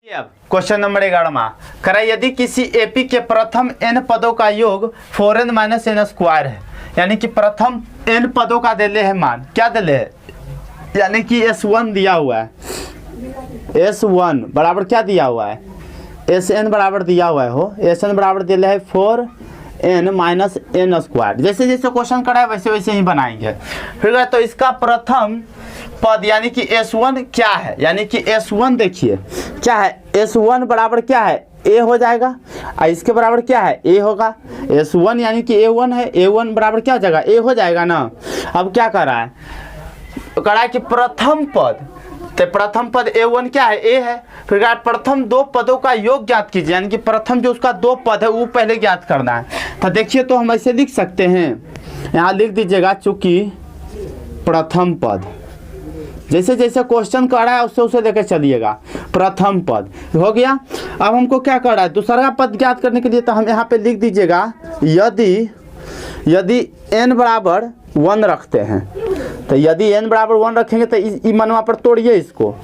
अब question number 11 करा, यदि किसी एपी के प्रथम n पदों का योग 4n माइनस एन स्क्वायर है, यानी कि प्रथम n पदों का दे ले है मान, क्या दे ले है, यानी कि S1 दिया हुआ है, S1 बराबर क्या दिया हुआ है, Sn बराबर दिया हुआ है हो, Sn बराबर दे ले है 4n माइनस एन स्क्वायर। जैसे जैसे क्वेश्चन करा है वैसे वैसे ही बनाएंगे। ठीक है, तो इसका प्रथम पद यानी कि S1 क्या है, यानी कि S1 देखिए क्या है, S1 बराबर क्या है, A हो जाएगा, और इसके बराबर क्या है, A होगा। S1 यानी कि A1 है, A1 बराबर क्या हो जाएगा, A हो जाएगा ना। अब क्या कर रहा है, कह रहा है कि प्रथम पद, तो प्रथम पद A1 क्या है, A है। फिर प्रथम दो पदों का योग ज्ञात कीजिए, यानी कि प्रथम जो उसका दो पद है वो पहले ज्ञात करना है। तो देखिए, तो हम ऐसे लिख सकते हैं, यहाँ लिख दीजिएगा, चूंकि प्रथम पद, जैसे जैसे क्वेश्चन कर रहा है उससे उसे लेकर चलिएगा। प्रथम पद हो गया। अब हमको क्या कर रहा है, दूसरा पद ज्ञात करने के लिए, तो हम यहाँ पे लिख दीजिएगा, यदि n बराबर 1 रखते हैं, तो यदि n बराबर 1 रखेंगे तो इस मनवा पर तोड़िए इसको,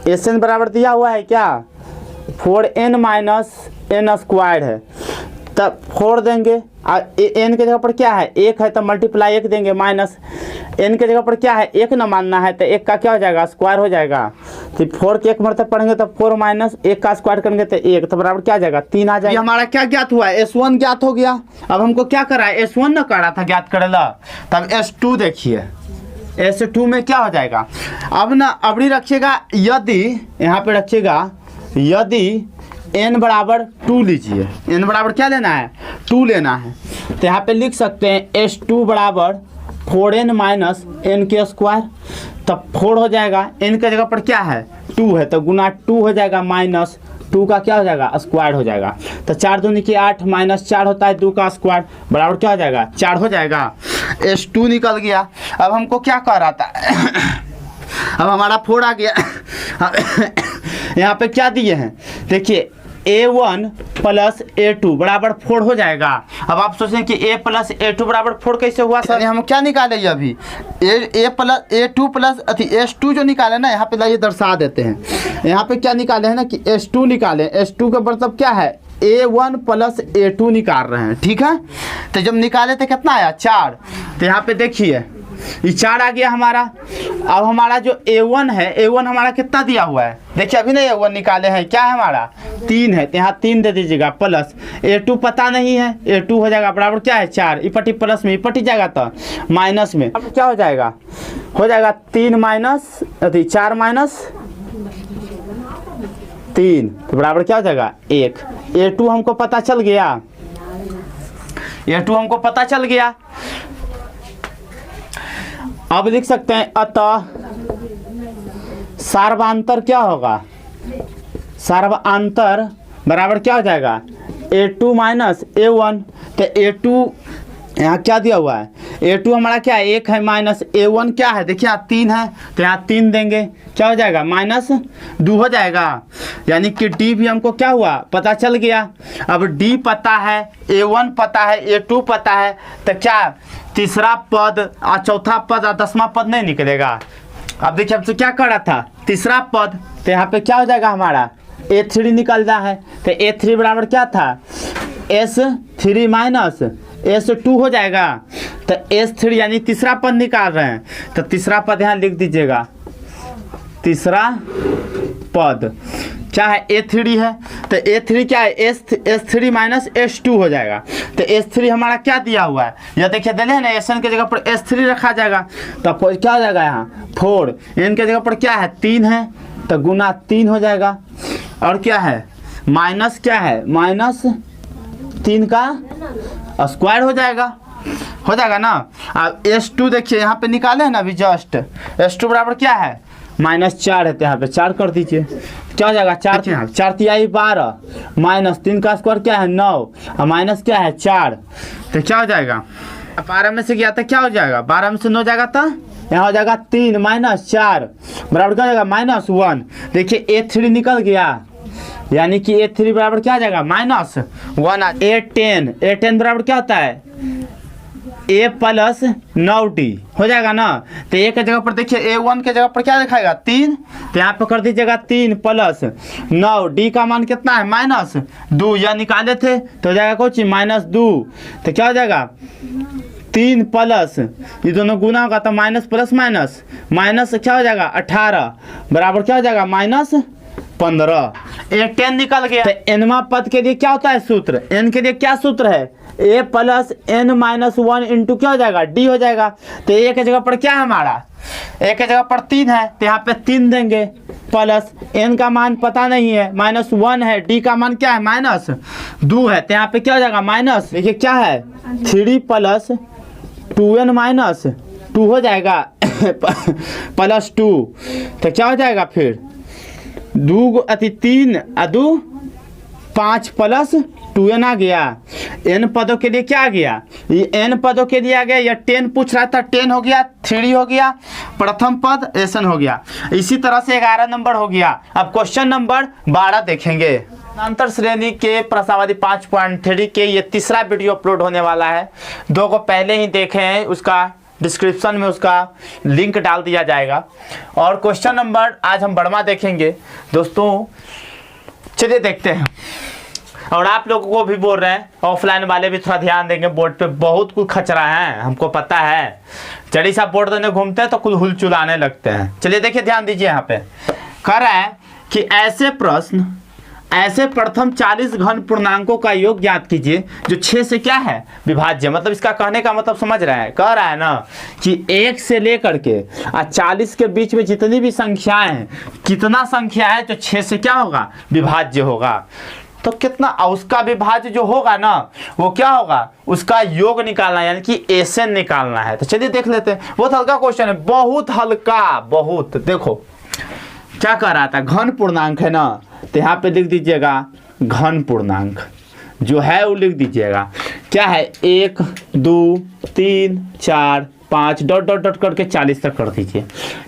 Sn बराबर दिया हुआ है क्या, 4n माइनस एन स्क्वायर है, तब 4 देंगे, n के जगह पर क्या है, 1 है, तो मल्टीप्लाई 1 देंगे, माइनस n के जगह पर क्या है, 1 न मानना है, तो 1 का क्या हो जाएगा, स्क्वायर हो जाएगा। तो 4 के 1 मरतब पढ़ेंगे तो 4 माइनस 1 का स्क्वायर करेंगे तो 1, तो बराबर क्या आ जाएगा, 3 आ जाएगा। ये हमारा क्या ज्ञात हुआ है, S1 ज्ञात हो गया। अब हमको क्या करा है, S1 न करा था ज्ञात करेला, तब S2 देखिए, S2 में क्या हो जाएगा, अब ना अबड़ी रखिएगा, यदि यहाँ पे रखिएगा, यदि n बराबर 2 लीजिए, n बराबर क्या लेना है, 2 लेना है, तो यहाँ पे लिख सकते हैं S2 बराबर 4n माइनस एन के स्क्वायर, तब 4 हो जाएगा, n के जगह पर क्या है, 2 है, तो गुना 2 हो जाएगा, माइनस 2 का क्या हो जाएगा, स्क्वायर हो जाएगा, तो 4 दूनी की 8 माइनस 4 होता है 2 का स्क्वायर, बराबर क्या हो जाएगा, 4 हो जाएगा। S2 निकल गया। अब हमको क्या कह रहा था अब हमारा 4 आ गया। यहाँ पे क्या दिए हैं, देखिए A1 प्लस A2 बराबर 4 हो जाएगा। अब आप सोचें कि A प्लस A2 बराबर 4 कैसे हुआ सर, हम क्या निकाले अभी, A plus A2 plus S2 जो निकाले ना, यहाँ पे लाइए दर्शा देते हैं, यहाँ पे क्या निकाले हैं ना कि S2 निकाले, S2 का मतलब क्या है, A1 प्लस A2 निकाल रहे हैं। ठीक है, तो जब निकाले तो कितना आया, 4, तो यहाँ पे देखिए ये 4 आ गया हमारा। अब हमारा जो A1 है, A1 हमारा कितना दिया हुआ है, देखिए अभी नहीं A1 निकाले हैं, क्या है हमारा 3 है, तो यहाँ 3 दे दीजिएगा, प्लस A2 पता नहीं है, A2 हो जाएगा बराबर क्या है 4, इपटी प्लस में इपटी जाएगा तो माइनस में, अब क्या हो जाएगा, हो जाएगा 3 माइनस 4 माइनस 3, तो बराबर क्या हो जाएगा 1। A2 हमको पता चल गया, A2 हमको पता चल गया। अब लिख सकते हैं, अतः सार्वांतर क्या होगा, सार्वांतर बराबर क्या हो जाएगा, A2 माइनस A1, तो A2 यहाँ क्या दिया हुआ है, A2 हमारा क्या है 1 है, माइनस A1 क्या है, देखिए यहाँ 3 है, तो यहाँ 3 देंगे, क्या हो जाएगा, माइनस 2 हो जाएगा, यानी कि D भी हमको क्या हुआ, पता चल गया। अब D पता है, A1 पता है, A2 पता है, तो क्या तीसरा पद और चौथा पद और 10वां पद नहीं निकलेगा। अब देखिए हमसे क्या कर रहा था, तीसरा पद, तो यहाँ पे क्या हो जाएगा हमारा A3 निकल रहा है, तो A3 बराबर क्या था, S3 माइनस S2 हो जाएगा, तो S3 यानी तीसरा पद निकाल रहे हैं, तो तीसरा पद यहाँ लिख दीजिएगा, तीसरा पद क्या है A3 है, तो A3 क्या है S3 माइनस S2 हो जाएगा, तो S3 हमारा क्या दिया हुआ है, यह देखिए दिले है ना, Sn के जगह पर S3 रखा जाएगा, तो क्या हो जाएगा यहाँ 4, n के जगह पर क्या है 3 है, तो गुना 3 हो जाएगा, और क्या है माइनस क्या है, माइनस 3 का स्क्वायर हो जाएगा ना। अब S2 देखिए यहाँ पे निकाले हैं ना अभी जस्ट, S2 बराबर क्या है -4 है, तो यहाँ पे 4 कर दीजिए, क्या हो जाएगा 4 तिहाई 12, माइनस 3 का स्क्वायर क्या है 9, और माइनस क्या है 4, तो क्या हो जाएगा, 12 में से गया था क्या हो जाएगा, 12 में से 9 जाएगा तो यहाँ हो जाएगा 3 माइनस 4 बराबर क्या हो जाएगा -1। देखिए A3 निकल गया, यानी कि A3 बराबर क्या आ जाएगा -1। A10 बराबर क्या होता है ए प्लस 9d हो जाएगा ना। तो ए के जगह पर देखिए A1 के जगह पर क्या दिखाएगा 3, तो यहाँ पे कर दीजिएगा 3 प्लस 9, डी का मान कितना है -2, यह निकाले थे तो हो जाएगा कुछ -2, तो क्या हो जाएगा 3 प्लस ये दोनों गुना होगा तो माइनस प्लस माइनस माइनस क्या हो जाएगा 18 बराबर क्या हो जाएगा -15। एक 10 निकल गया। तो एनवा पद के लिए क्या होता है सूत्र, एन के लिए क्या सूत्र है a plus n minus 1 into क्या हो जाएगा d हो जाएगा। तो a के जगह पर क्या है हमारा, a के जगह पर 3 है तो यहाँ पे 3 देंगे प्लस n का मान पता नहीं है -1 है, d का मान क्या है -2 है तो यहाँ पे क्या हो जाएगा माइनस, देखिए क्या है 3 प्लस 2n माइनस 2 हो जाएगा प्लस 2, तो क्या हो जाएगा फिर 3 2 5 प्लस 2n आ गया। n पदों के लिए क्या आ गया, ये n पदों के लिए आ गया, या 10 पूछ रहा था 10 हो गया, 3 हो गया, प्रथम पद एसन हो गया। इसी तरह से 11 नंबर हो गया। अब क्वेश्चन नंबर 12 देखेंगे। अंतर श्रेणी के प्रश्नावली 5.3 के ये तीसरा वीडियो अपलोड होने वाला है, 2 को पहले ही देखे हैं, उसका डिस्क्रिप्शन में उसका लिंक डाल दिया जाएगा। और क्वेश्चन नंबर आज हम 12वां देखेंगे दोस्तों, चलिए देखते हैं। और आप लोगों को भी बोल रहे हैं ऑफलाइन वाले भी थोड़ा ध्यान देंगे, बोर्ड पे बहुत कुछ खचरा है हमको पता है, जड़ी सा बोर्ड देने घूमते हैं तो कुछ हुलचुलाने लगते हैं। चलिए देखिए ध्यान दीजिए, यहाँ पे कह रहा है कि ऐसे प्रश्न ऐसे प्रथम 40 घन पूर्णांकों का योग ज्ञात कीजिए जो 6 से क्या है विभाज्य। मतलब इसका कहने का मतलब समझ रहे हैं, कह रहा है ना कि 1 से लेकर के 40 के बीच में जितनी भी संख्याएं हैं, कितना संख्या है जो 6 से क्या होगा विभाज्य होगा। तो कितना उसका विभाज्य जो होगा ना वो क्या होगा, उसका योग निकालना है, यानी कि एसएन निकालना है। तो चलिए देख लेते हैं। बहुत हल्का क्वेश्चन है, बहुत हल्का, बहुत। देखो क्या कह रहा था, घन पूर्णांक है ना, तो यहाँ पे लिख दीजिएगा घन पूर्णांक जो है वो लिख दीजिएगा। क्या है 1 2 3 4 5 डॉट डॉट डॉट करके 40 तक कर दीजिए।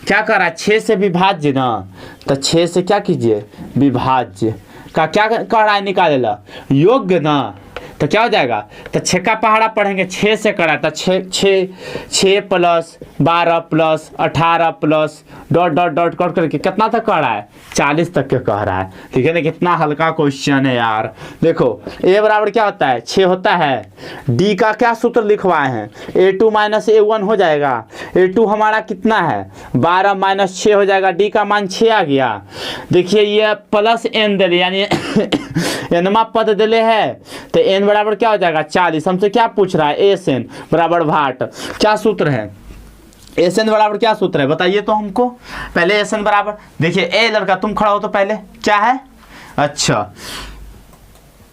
क्या कर रहा है 6 से विभाज्य ना, तो 6 से क्या कीजिए विभाज्य का क्या कर रहा है निकालेला योग्य ना, तो क्या हो जाएगा, तो 6 का पहाड़ा पढ़ेंगे, 6 से करा था 6 plus 12 plus 18 plus dot dot dot कर करके कितना तक कह रहा है 40 तक के कह रहा है। ठीक है ना, कितना हल्का क्वेश्चन है यार। देखो a बराबर क्या होता है 6 होता है, d का क्या सूत्र लिखवाए हैं a2 माइनस a1 हो जाएगा। a2 हमारा कितना है 12 माइनस 6 हो जाएगा, d का मान 6 आ गया। देखिए ये प्लस n दिले यानी एनमा पद दिले है, तो n बराबर क्या हो जाएगा 40। हमसे क्या पूछ रहा है एस एन बराबर भाट, क्या सूत्र है एस एन बराबर क्या सूत्र है बताइए तो हमको। पहले एस एन बराबर देखिए, ए लड़का तुम खड़ा हो तो पहले क्या है, अच्छा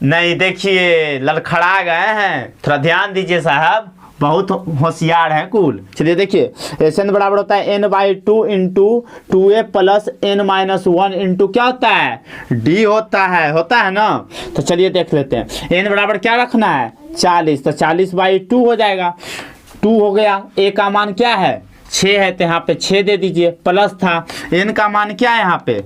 नहीं देखिए लड़खड़ा गए हैं, थोड़ा ध्यान दीजिए साहब, बहुत होशियार है कुल। चलिए देखिए एस एन बराबर होता है n/2 into 2a plus n minus 1 into क्या होता है d होता है ना। तो चलिए देख लेते हैं, n बराबर क्या रखना है 40, तो 40/2 हो जाएगा, 2 हो गया। a का मान क्या है 6 है, तो यहाँ पे 6 दे दीजिए, प्लस था n का मान क्या है, यहाँ पे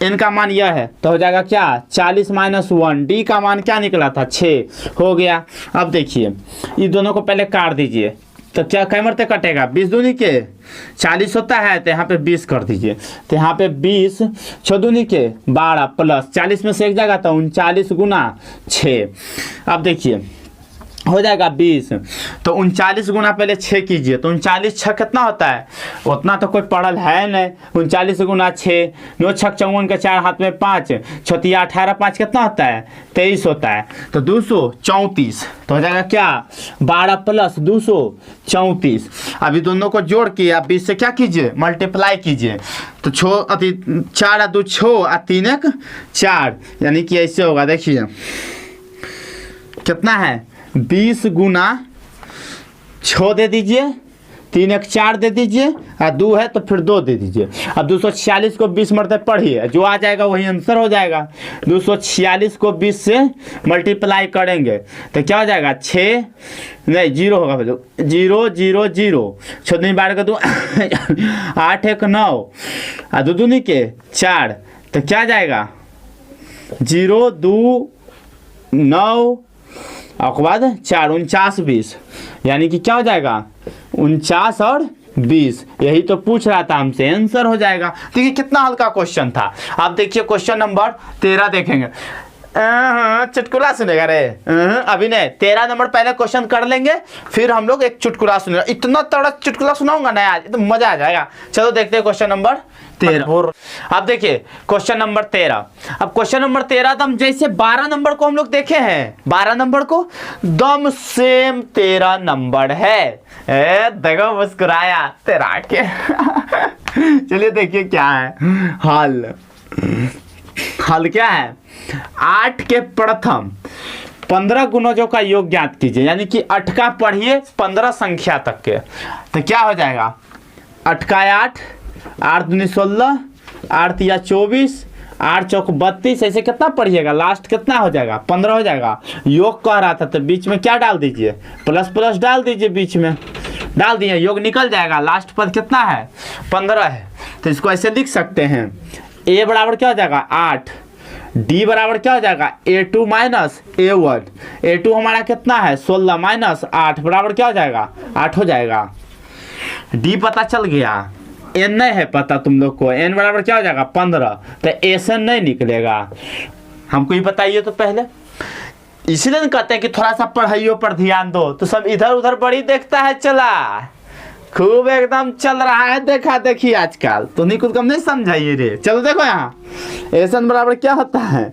n का मान यह है, तो हो जाएगा क्या 40 माइनस 1, d का मान क्या निकला था 6 हो गया। अब देखिए ये दोनों को पहले काट दीजिए, तो क्या कैमर से कटेगा 20 दूनी के 40 होता है, तो यहाँ पे 20 कर दीजिए, तो यहाँ पे 20 6 दूनी के 12 प्लस 40 में से एक जाएगा तो 39 गुना 6। अब देखिए हो जाएगा 20, तो 39 गुना पहले 6 कीजिए, तो 39 6 कितना होता है, उतना तो कोई पढ़ल है नहीं। 39 गुना 6 9 6 54 के 4 हाथ में 5 छतिया 18 5 कितना होता है 23 होता है, तो 234। तो हो जाएगा क्या 12 प्लस 234। अभी दोनों को जोड़ के आप 20 से क्या कीजिए मल्टीप्लाई कीजिए, तो 4 2 6 3 1 4, यानी कि ऐसे होगा। देखिए कितना है 20 गुना 6 दे दीजिए, 3 1 4 दे दीजिए, और 2 है तो फिर 2 दे दीजिए। अब 246 को 20 मरते पढ़िए, जो आ जाएगा वही आंसर हो जाएगा। 246 को 20 से मल्टीप्लाई करेंगे तो क्या हो जाएगा 6 नहीं 0 होगा, 0 0 0 6 दूनी 12 का 2 8 1 9 और 2 दूनी के 4, तो क्या जाएगा 0 2 9 और उसके बाद 4, 49 20, यानी कि क्या हो जाएगा 49 और 20। यही तो पूछ रहा था हमसे, आंसर हो जाएगा। देखिए कितना हल्का क्वेश्चन था। आप देखिए क्वेश्चन नंबर 13 देखेंगे। चुटकुला सुनेगा रे? अभी नहीं, 13 नंबर पहले क्वेश्चन कर लेंगे, फिर हम लोग एक चुटकुला सुनेगा। इतना तगड़ा चुटकुला सुनाऊंगा ना आज, तो मजा आ जाएगा। चलो देखते हैं क्वेश्चन नंबर 13। अब देखिए क्वेश्चन नंबर 13। अब क्वेश्चन नंबर 13 तो हम जैसे 12 नंबर को हम लोग देखे हैं, 12 नंबर को दम सेम 13 नंबर है। देखो मुस्कुराया तेरा के। चलिए देखिए क्या है हल। हल क्या है? 8 के प्रथम 15 गुणजों का योग ज्ञात कीजिए, यानी कि 8 का पढ़िए 15 संख्या तक के। तो क्या हो जाएगा 8 का 8, 8 दूनी 16, 8 या 24, 8 चौक 32, ऐसे कितना पढ़िएगा, लास्ट कितना हो जाएगा 15 हो जाएगा। योग कह रहा था तो बीच में क्या डाल दीजिए, प्लस प्लस डाल दीजिए, बीच में डाल दिए, योग निकल जाएगा। लास्ट पद कितना है 15 है। तो इसको ऐसे लिख सकते हैं, a बराबर क्या हो जाएगा 8, d बराबर क्या हो जाएगा a2 माइनस a1। a2 हमारा कितना है 16 माइनस 8 बराबर क्या हो जाएगा 8 हो जाएगा। d पता चल गया, n नहीं है पता तुम लोग को, n बराबर क्या हो जाएगा 15। तो एसन नहीं निकलेगा, हमको ही बताइए तो पहले। इसलिए कहते हैं कि थोड़ा सा पढ़ाइयों पर ध्यान दो, तो सब इधर उधर बड़ी देखता है, चला खूब एकदम चल रहा है देखा देखी आजकल, तो नहीं कुछ कम नहीं समझाइए रे। चलो देखो यहाँ एसन बराबर क्या होता है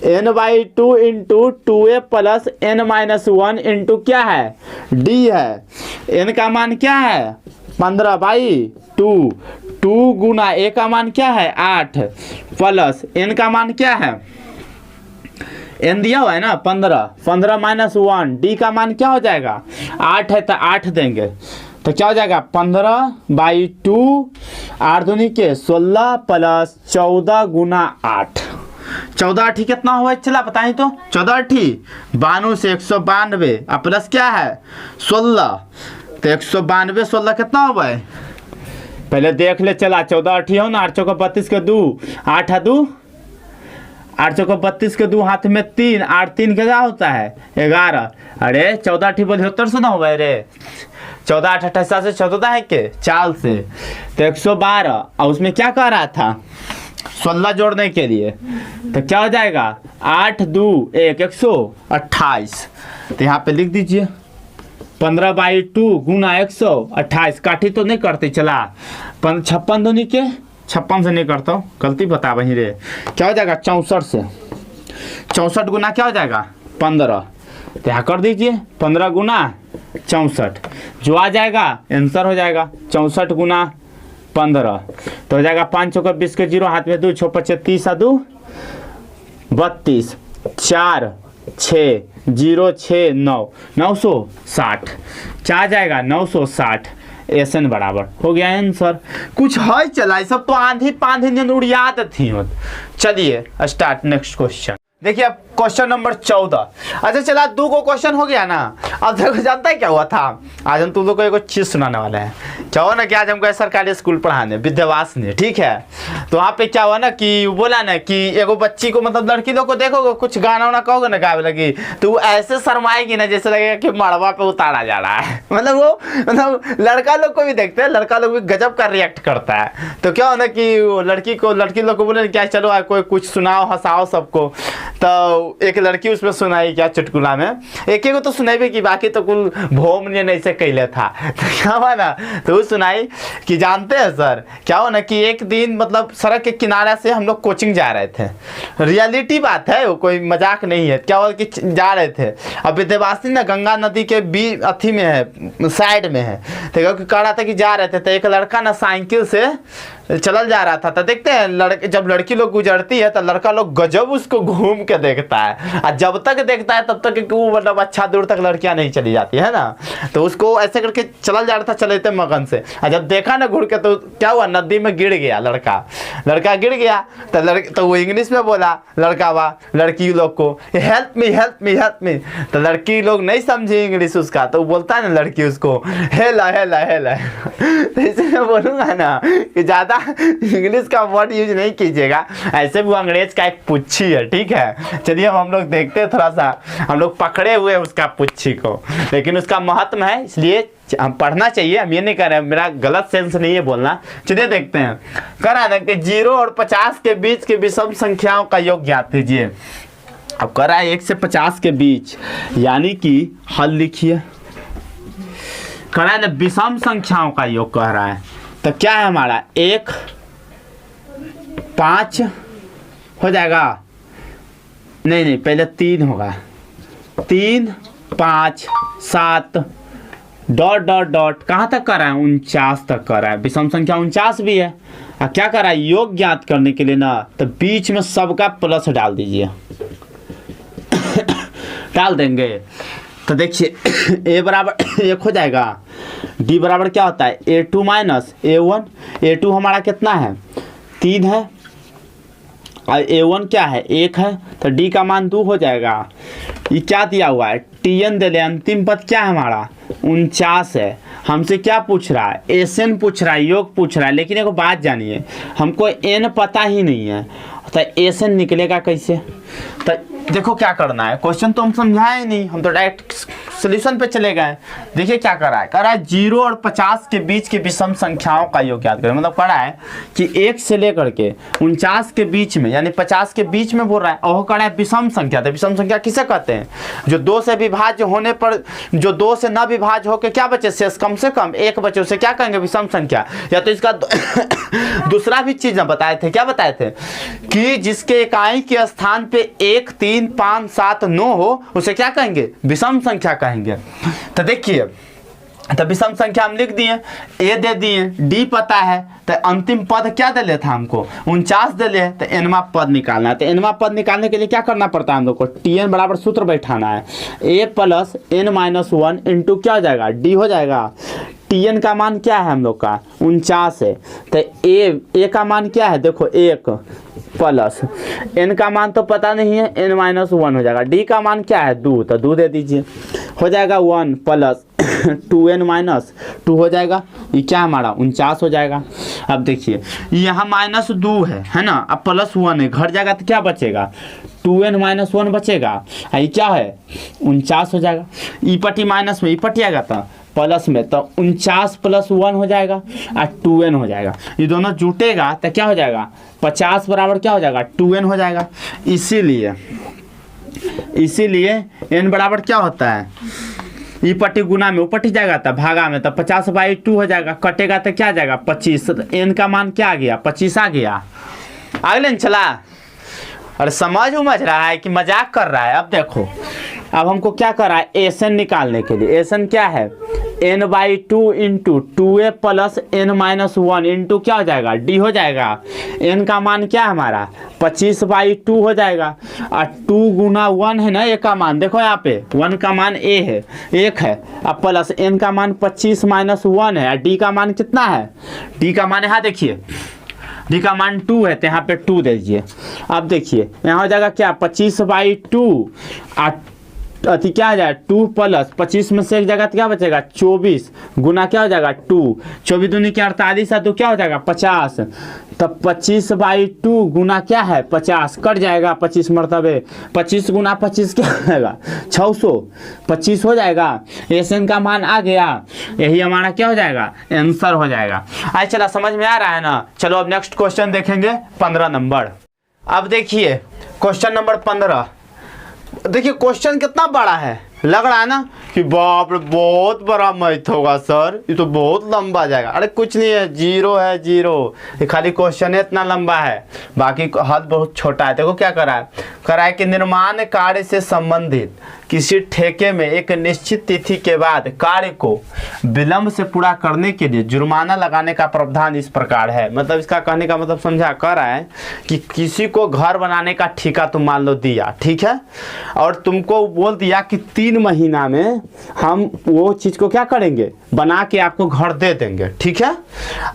n/2 into 2a plus n-1 into क्या है d है। n का मान क्या है 15/2, 2 गुना a का मान क्या है 8 प्लस n का मान क्या है, n दिया हुआ है ना 15, 15 माइनस 1, d का मान क्या हो जाएगा 8 है तो 8 देंगे, तो क्या हो जाएगा 15/2, 8 दूनी के 16 प्लस 14 गुना 8। 14 8 कितना हुआ चला बताएं तो, 14 8 92 से 192 और प्लस क्या है 16, तो 192 16 कितना हुआ है पहले देख ले चला। 14 8 हो ना, 8 चौका 32 के 2, 8 है 2, 8 चौका 32 के 2 हाथ में 3, 8 3 के क्या होता है 11। अरे 14 8 72 से ना हुआ रे, 14 8 28 से 14 है के चाल से, तो 112 और उसमें क्या कह रहा था 16 जोड़ने के लिए, तो क्या हो जाएगा 8 2 1 128। तो यहाँ पे लिख दीजिए 15/2 गुना 128, काठी तो नहीं करती चला, 56 दूनी के 56 से नहीं करता हूँ, गलती बता वहीं रे। क्या हो जाएगा 64 से, 64 गुना क्या हो जाएगा 15, तो यहाँ कर दीजिए 15 गुना 64, जो आ जाएगा आंसर हो जाएगा 64 गुना 15, तो हो जाएगा 5 चौका 20 के 0 हाथ में 2 6 25 30 2 32 4 6 0 6 9 960, क्या आ जाएगा 960। एसन बराबर हो गया आंसर। कुछ है चला, सब तो आंधी पांधी उड़ियात थी। चलिए स्टार्ट नेक्स्ट क्वेश्चन। देखिए अब क्वेश्चन नंबर 14। अच्छा चला 2 को क्वेश्चन हो गया ना। अब देखो जानता है क्या हुआ था, आज हम तुम लोग को एक चीज सुनाने वाले हैं। क्या हुआ ना कि आज हम गए सरकारी स्कूल पढ़ाने विद्यावास ने, ठीक है। तो वहाँ पे क्या हुआ ना कि बोला ना कि एगो बच्ची को, मतलब लड़की लोग को देखोगे कुछ गाना वाना कहोगे ना गावे लगी, तो ऐसे शर्माएगी ना जैसे लगेगा कि मड़वा पे उतारा जा रहा है। मतलब वो मतलब लड़का लोग को भी देखते हैं, लड़का लोग भी गजब का रिएक्ट करता है। तो क्या हो ना कि लड़की लोग को बोले क्या चलो कोई कुछ सुनाओ हंसाओ सबको। तो एक लड़की उसमें सुनाई क्या चुटकुला में, एक को तो सुनाई भी की, बाकी तो कुल भोम ने नहीं से कैले था। तो क्या हुआ ना, तो सुनाई कि जानते हैं सर क्या हो ना कि एक दिन मतलब सड़क के किनारे से हम लोग कोचिंग जा रहे थे, रियलिटी बात है वो कोई मजाक नहीं है। क्या हुआ कि जा रहे थे, अब विद्यावासिनी ना गंगा नदी के अथी में है, साइड में है। तो कह रहा था कि जा रहे थे, तो एक लड़का ना साइकिल से चल जा रहा था। तो देखते हैं जब लड़की लोग गुजरती है तो लड़का लोग गजब उसको घूम के देखता है, और जब तक देखता है तब तक वो मतलब अच्छा दूर तक लड़कियां नहीं चली जाती है ना। तो उसको ऐसे करके चल जा रहा था चलते मगन से, और जब देखा ना घुड़ के तो क्या हुआ नदी में गिर गया लड़का गिर गया। तो वो इंग्लिश में बोला लड़की लोग को help me help me help me. तो लड़की लोग नहीं समझी इंग्लिश उसका, तो बोलता है ना लड़की उसको हेला हेला हेला। तो इसलिए बोलूँगा ना कि ज़्यादा ज़्यादा इंग्लिश का वर्ड यूज नहीं कीजिएगा, ऐसे भी वो अंग्रेज का एक पुच्छी है, ठीक है। चलिए हम लोग देखते हैं, थोड़ा सा हम लोग पकड़े हुए हैं उसका पुच्छी को, लेकिन उसका महत्व है इसलिए हम पढ़ना चाहिए। हम ये नहीं कर रहे हैं, मेरा गलत सेंस नहीं है बोलना। चलिए देखते हैं। करा ना कि 0 और 50 के बीच की विषम संख्याओं का योग ज्ञात कीजिए। अब करा है 1 से 50 के बीच, यानी कि हल लिखिए। करा है ना विषम संख्याओं का योग कह रहा है, तो क्या है हमारा 1 5 हो जाएगा, नहीं पहले 3 होगा, 3 5 7 डॉट डॉट डॉट कहाँ तक कर रहा है, 49 तक कर रहा है। विषम संख्या 49 भी है। अब क्या कर रहा है, योग ज्ञात करने के लिए ना, तो बीच में सबका प्लस डाल दीजिए। डाल देंगे तो देखिए a बराबर 1 हो जाएगा, d बराबर क्या होता है a2 माइनस a1। a2 हमारा कितना है 3 है, और a1 क्या है 1 है, तो d का मान 2 हो जाएगा। ये क्या दिया हुआ है tn दे ले, अंतिम पद क्या है हमारा 49 है। हमसे क्या पूछ रहा है, एसएन पूछ रहा है, योग पूछ रहा है। लेकिन एक बात जानिए, हमको एन पता ही नहीं है, तो एसएन निकलेगा कैसे। तो देखो क्या करना है, क्वेश्चन तो हम समझाए नहीं, हम तो डायरेक्ट सोल्यूशन पे चले गए। देखिए क्या कर रहा है 0 और 50 के बीच की विषम संख्याओं का योग ज्ञात करें। मतलब कर रहा है कि 1 से लेकर के 49 के बीच में, यानी 50 के बीच में बोल रहा है, और कर रहा है विषम संख्या। तो विषम संख्या किसे कहते हैं, जो 2 से विभाज्य होने पर, जो 2 से न विभाज्य होकर क्या बचे शेष, कम से कम 1 बचे, उसे क्या कहेंगे विषम संख्या। या तो इसका दूसरा भी चीज बताए थे, क्या बताए थे कि जिसके इकाई के स्थान पे 1 3 5 7 9 हो, उसे क्या कहेंगे विषम संख्या कहेंगे। तो देखिए, तो विषम संख्या हम लिख दिए, a दे दिए, d पता है, तो अंतिम पद क्या दे ले था हमको 49 दे ले, तो एनवा पद निकालना है। तो एनवा पद निकालने के लिए क्या करना पड़ता है हम लोग को, tn बराबर सूत्र बैठाना है, a plus n minus 1 into क्या हो जाएगा d हो जाएगा। tn का मान क्या है हम लोग का 49 है, तो a का मान क्या है देखो 1 प्लस n का मान तो पता नहीं है, n माइनस 1 हो जाएगा। d का मान क्या है 2, तो 2 दे दीजिए, हो जाएगा 1 प्लस 2n माइनस 2 हो जाएगा। ये क्या हमारा 49 हो जाएगा। अब देखिए यहाँ माइनस 2 है ना, अब प्लस 1 है, घट जाएगा तो क्या बचेगा 2n माइनस 1 बचेगा। ये क्या है 49 हो जाएगा। ई पट्टी माइनस में ई पट्टी आएगा तो प्लस में, तो 49 प्लस 1 हो जाएगा और 2n हो जाएगा। ये दोनों जुटेगा तो क्या हो जाएगा 50 बराबर क्या हो जाएगा 2n हो जाएगा। इसीलिए n बराबर क्या होता है, ई पट्टी गुना में ऊपट्टी जाएगा तो भागा में, तो 50/2 हो जाएगा, कटेगा तो क्या आ जाएगा 25। n का मान क्या आ गया 25 आ गया। अगले न चला, अरे समझ रहा है कि मजाक कर रहा है। अब देखो, अब हमको क्या कर रहा है एसएन निकालने के लिए, एसएन क्या है n/2 into 2a plus n minus 1 into क्या हो जाएगा d हो जाएगा। n का मान क्या है हमारा 25/2 हो जाएगा, और 2 गुना 1 है ना a का मान, देखो यहाँ पे 1 का मान a है 1 है, अब प्लस n का मान 25 माइनस 1 है, और d का मान कितना है, d का मान यहाँ देखिए d का मान 2 है, तो यहाँ पे 2 दे दीजिए। अब देखिए यहाँ हो जाएगा क्या 25/2 अति क्या हो जाएगा 2 प्लस 25 में से एक जगह क्या बचेगा 24 गुना क्या हो जाएगा 2, 24 दूनी क्या 48 है, तो क्या हो जाएगा 50। तब 25/2 गुना क्या है 50, कट जाएगा 25 मरतबे, 25 गुना 25 क्या हो जाएगा 625 हो जाएगा। एसएन का मान आ गया, यही हमारा क्या हो जाएगा आंसर हो जाएगा। आज चला समझ में आ रहा है ना। चलो अब नेक्स्ट क्वेश्चन देखेंगे 15 नंबर। अब देखिए क्वेश्चन नंबर 15। देखिए क्वेश्चन कितना बड़ा है, लग रहा है ना कि बाप रे बहुत बड़ा मैथ होगा सर, ये तो बहुत लंबा जाएगा। अरे कुछ नहीं है, 0 है 0, ये खाली क्वेश्चन है इतना लंबा है, बाकी हद बहुत छोटा है। देखो क्या करा है कि निर्माण कार्य से संबंधित किसी ठेके में एक निश्चित तिथि के बाद कार्य को विलंब से पूरा करने के लिए जुर्माना लगाने का प्रावधान इस प्रकार है। मतलब इसका कहने का मतलब समझा कर रहा है कि किसी को घर बनाने का ठेका तुम मान लो दिया, ठीक है, और तुमको बोल दिया कि 3 महीना में हम वो चीज़ को क्या करेंगे बना के आपको घर दे देंगे, ठीक है।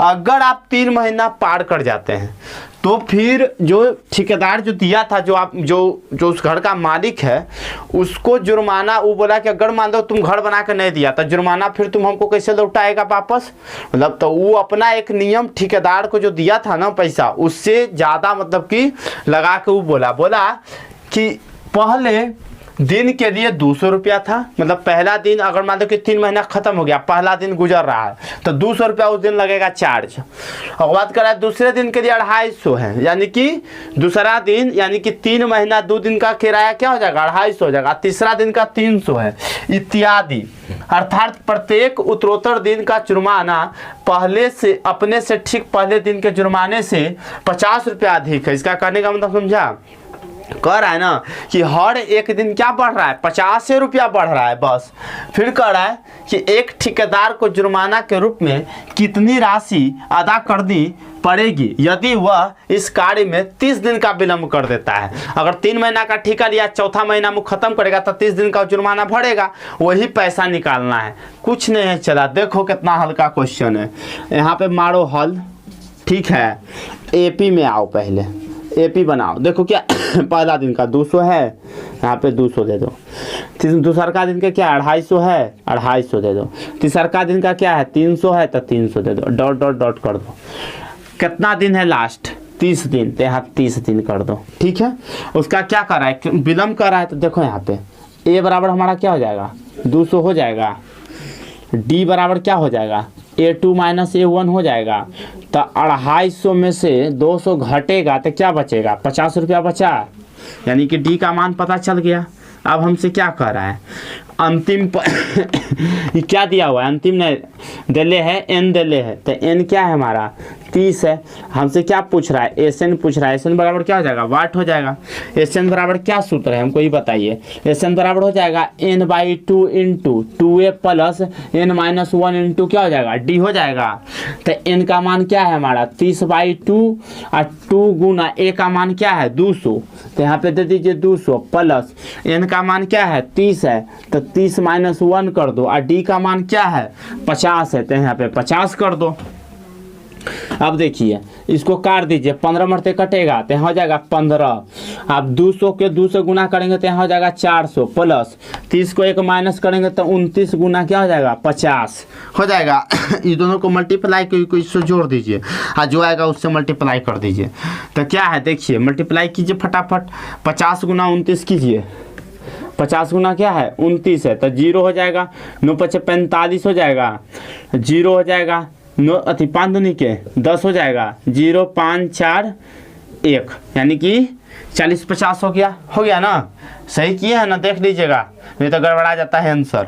अगर आप 3 महीना पार कर जाते हैं तो फिर जो ठेकेदार जो दिया था, जो आप जो उस घर का मालिक है, उसको जुर्माना, वो बोला कि अगर मान लो तुम घर बना कर नहीं दिया तो जुर्माना फिर तुम हमको कैसे लौटाएगा वापस, मतलब तो वो अपना एक नियम ठेकेदार को जो दिया था ना पैसा, उससे ज़्यादा मतलब कि लगा के वो बोला कि पहले दिन के लिए 200 रुपया था, मतलब पहला दिन अगर मान लो कि 3 महीना खत्म हो गया, पहला दिन गुजर रहा है तो 200 रुपया उस दिन लगेगा चार्ज। और बात करें दूसरे दिन के लिए 250 है, यानी कि दूसरा दिन यानी कि 3 महीना 2 दिन का किराया क्या हो जाएगा, 250 हो जाएगा। तीसरा दिन का 300 है, इत्यादि। अर्थात प्रत्येक उत्तरोत्तर दिन का जुर्माना पहले से, अपने से ठीक पहले दिन के जुर्माने से 50 रुपया अधिक है। इसका करने का मतलब समझा, कह रहा है ना कि हर एक दिन क्या बढ़ रहा है, 50 रुपया बढ़ रहा है बस। फिर कह रहा है कि एक ठेकेदार को जुर्माना के रूप में कितनी राशि अदा करनी पड़ेगी यदि वह इस कार्य में 30 दिन का विलंब कर देता है। अगर 3 महीना का ठेका लिया, चौथा महीना में खत्म करेगा तो 30 दिन का जुर्माना भरेगा, वही पैसा निकालना है, कुछ नहीं है। चला देखो कितना हल्का क्वेश्चन है, यहाँ पे मारो हल। ठीक है, एपी में आओ, पहले एपी बनाओ। देखो क्या पहला दिन का 200 है, यहाँ पे 200 दे दो। दूसरा का दिन का क्या 250 है, 250 दे दो। तीसरा का दिन का क्या है 300 है तो 300 दे दो, डॉट डॉट डॉट कर दो। कितना दिन है लास्ट, 30 दिन, तो यहाँ 30 दिन कर दो। ठीक है, उसका क्या कर रहा है, विलम्ब कर रहा है, तो देखो यहाँ पे ए बराबर हमारा क्या हो जाएगा 200 हो जाएगा, डी बराबर क्या हो जाएगा A2 माइनस A1 हो जाएगा। तो 250 में से 200 घटेगा तो क्या बचेगा, 50 रुपया बचा, यानी कि डी का मान पता चल गया। अब हमसे क्या कह रहा है, अंतिम ये क्या दिया हुआ है, अंतिम ने दिले है, एन दिले है, तो एन क्या है हमारा 30 है। हमसे क्या पूछ रहा है, एस एन पूछ रहा है। एस एन बराबर क्या हो जाएगा, वाट हो जाएगा। एस एन बराबर क्या सूत्र है हमको ही बताइए। एस एन बराबर हो जाएगा n/2 into 2a plus n-1 into क्या हो जाएगा डी हो जाएगा। तो n का मान क्या है हमारा 30/2 और 2 गुना a का मान क्या है 200, तो यहाँ पे दे दीजिए 200 प्लस n का मान क्या है 30 है, तो 30 - 1 कर दो, और d का मान क्या है 50 है, तो यहाँ पे 50 कर दो। अब देखिए इसको काट दीजिए, 15 मरते कटेगा तो यहाँ हो जाएगा 15। आप 200 के 2 से गुना करेंगे तो यहाँ हो जाएगा 400 प्लस 30 को 1 माइनस करेंगे तो 29 गुना क्या हो जाएगा 50 हो जाएगा। ये दोनों को मल्टीप्लाई को इससे जोड़ दीजिए, और जो आएगा उससे मल्टीप्लाई कर दीजिए। तो क्या है देखिए, मल्टीप्लाई कीजिए फटाफट, 50 गुना 29 कीजिए, 50 गुना क्या है 29 है, तो 0 हो जाएगा, 9 × 5 = 45 हो जाएगा, 0 हो जाएगा, 5 दूनी के 10 हो जाएगा, 0 5 4 1, यानी कि 40 50 हो गया ना। सही किए है ना, देख लीजिएगा, नहीं तो गड़बड़ा जाता है आंसर।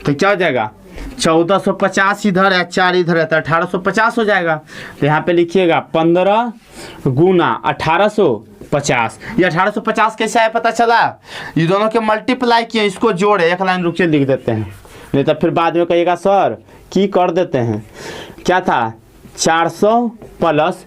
तो क्या हो जाएगा 1450 इधर है, 4 इधर है, तो 1850 हो जाएगा। तो यहाँ पे लिखिएगा 15 गुना 1850। ये 1850 कैसे आया पता चला, ये दोनों के मल्टीप्लाई किए, इसको जोड़े, एक लाइन रुक के लिख देते हैं, नहीं तो फिर बाद में कहिएगा सर की कर देते हैं। क्या था 400 प्लस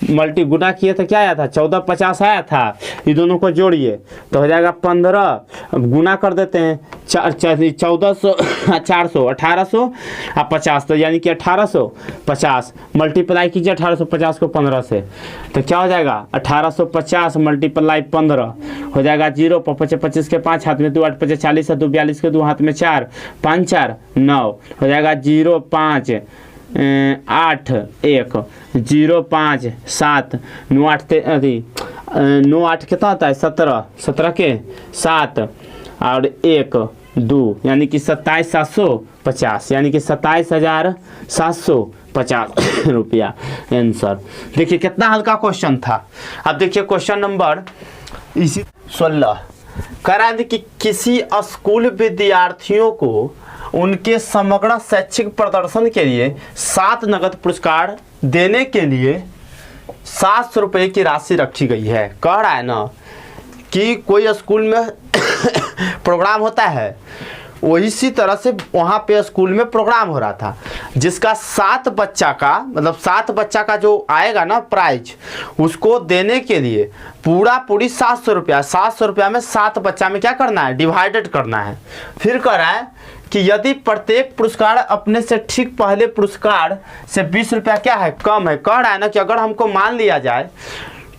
मल्टी गुना किए तो क्या आया था 1450 आया था, ये दोनों को जोड़िए तो हो जाएगा 15, गुना कर देते हैं 1400 400 1800 और 50, तो यानी कि 1850 मल्टीप्लाई कीजिए 1850 को 15 से, तो क्या हो जाएगा 1850 मल्टीप्लाई 15 हो जाएगा 0 5 25 के 5 हाथ में 2 8 5 40 2 42 के 2 हाथ में 4 5 4 9 हो जाएगा 0 5 8 1 0 5 7 9 8 9 8 कितना होता है 17 17 के 7 और 1 2 यानी कि 27,750, यानी कि 27,750 रुपया आंसर। देखिए कितना हल्का क्वेश्चन था। अब देखिए क्वेश्चन नंबर 16 कह रहा है कि किसी स्कूल विद्यार्थियों को उनके समग्र शैक्षिक प्रदर्शन के लिए 7 नगद पुरस्कार देने के लिए 700 रुपये की राशि रखी गई है। कह रहा है ना कि कोई स्कूल में प्रोग्राम होता है, इसी तरह से वहाँ पे स्कूल में प्रोग्राम हो रहा था, जिसका 7 बच्चा का मतलब 7 बच्चा का जो आएगा ना प्राइज, उसको देने के लिए पूरी 700 रुपया, 700 रुपया में 7 बच्चा में क्या करना है डिवाइडेड करना है। फिर कह रहा है कि यदि प्रत्येक पुरस्कार अपने से ठीक पहले पुरस्कार से 20 रुपया क्या है कम है। कह रहा है ना कि अगर हमको मान लिया जाए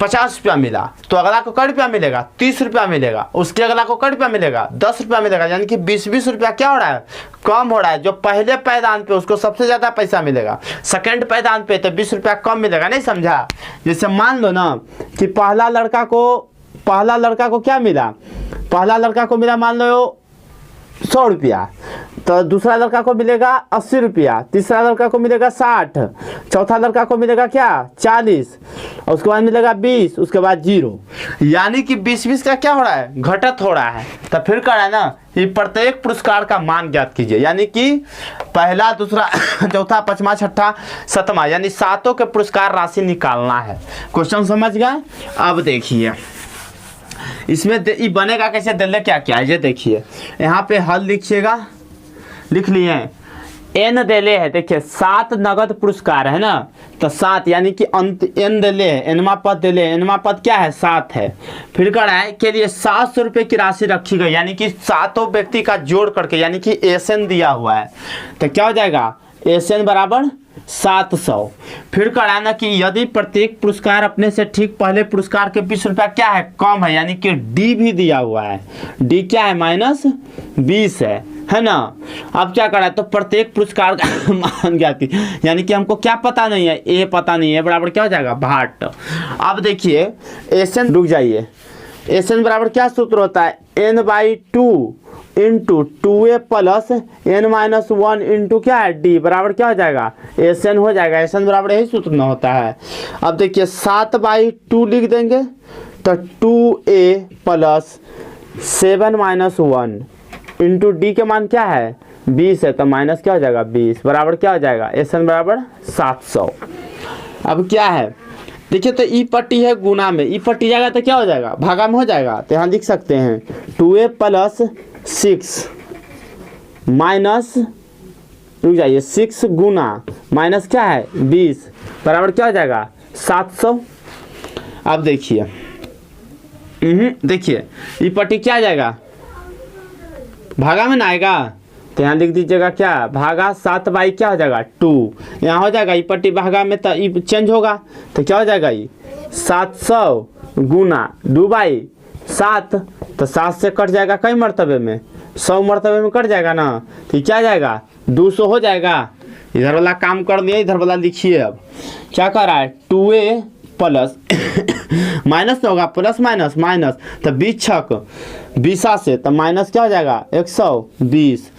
50 रुपया मिला, तो अगला को कै रुपया मिलेगा, 30 रुपया मिलेगा, उसके अगला को कै रुपया मिलेगा, 10 रुपया मिलेगा। यानी कि 20-20 रुपया क्या हो रहा है, कम हो रहा है। जो पहले पायदान पे उसको सबसे ज़्यादा पैसा मिलेगा, सेकंड पायदान पे तो 20 रुपया कम मिलेगा। नहीं समझा? जैसे मान लो ना कि पहला लड़का को क्या मिला, पहला लड़का को मिला मान लो 100 रुपया, तो दूसरा लड़का को मिलेगा 80 रुपया, तीसरा लड़का को मिलेगा 60, चौथा लड़का को मिलेगा क्या 40, और उसके बाद मिलेगा 20, उसके बाद 0। यानी कि 20-20 का क्या हो रहा है, घटत हो रहा है। तो फिर कह रहा है ना कि प्रत्येक पुरस्कार का मान ज्ञात कीजिए। यानी कि पहला, दूसरा, चौथा, पांचवा, छठा, सातवां, यानी सातों के पुरस्कार राशि निकालना है। क्वेश्चन समझ गए? अब देखिए इसमें ये बनेगा कैसे, दिल्ली क्या क्या है ये देखिए। यहाँ पे हल लिखिएगा, लिख लिए एन देले है। देखिए 7 नगद पुरस्कार है ना, तो 7 यानी कि अंत एन देले है, एनवा पद देले, एनवा पद क्या है 7 है। फिर कह रहा है के लिए 700 रुपये की राशि रखी गई, यानी कि सातों व्यक्ति का जोड़ करके, यानी कि एसएन दिया हुआ है, तो क्या हो जाएगा एसएन बराबर 700। फिर कराना कि यदि प्रत्येक पुरस्कार अपने से ठीक पहले पुरस्कार के 20 रुपया क्या है कम है, यानी कि डी भी दिया हुआ है, डी क्या है -20 है ना। अब क्या करा है, तो प्रत्येक पुरस्कार का मान ज्ञात, यानी कि हमको क्या पता नहीं है, ए पता नहीं है, बराबर क्या हो जाएगा 62। अब देखिए एसएन, रुक जाइए, एसएन बराबर क्या सूत्र होता है, n/2 into 2a plus n-1 into क्या है डी, बराबर क्या हो जाएगा एसएन हो जाएगा। एसएन बराबर यही सूत्र न होता है। अब देखिए 7/2 लिख देंगे, तो 2a प्लस 7-1 इंटू डी के मान क्या है 20 है, तो माइनस क्या हो जाएगा 20, बराबर क्या हो जाएगा एसएन बराबर 700। अब क्या है देखिए, तो ई पट्टी है गुना में, ई पट्टी जाएगा तो क्या हो जाएगा भागा में हो जाएगा, तो यहाँ लिख सकते हैं 2a प्लस 6 माइनस, रुक जाइए 6 गुना माइनस क्या है 20, बराबर क्या हो जाएगा 700। अब देखिए देखिए ये पट्टी क्या आ जाएगा भागा में ना आएगा, तो यहाँ लिख दीजिएगा क्या भागा 7 क्या हो जाएगा 2, यहाँ हो जाएगा ये पट्टी भागा में, तो ये चेंज होगा, तो क्या हो जाएगा ये 700 गुना 2/7, तो 7 से कट जाएगा कई मरतबे में 100 मरतबे में कट जाएगा ना, तो क्या जाएगा 200 हो जाएगा। इधर वाला काम कर दिया, इधर वाला लिखिए। अब क्या कर रहा है 2a प्लस माइनस होगा प्लस माइनस माइनस, तो 20 से तो माइनस क्या हो जाएगा 120।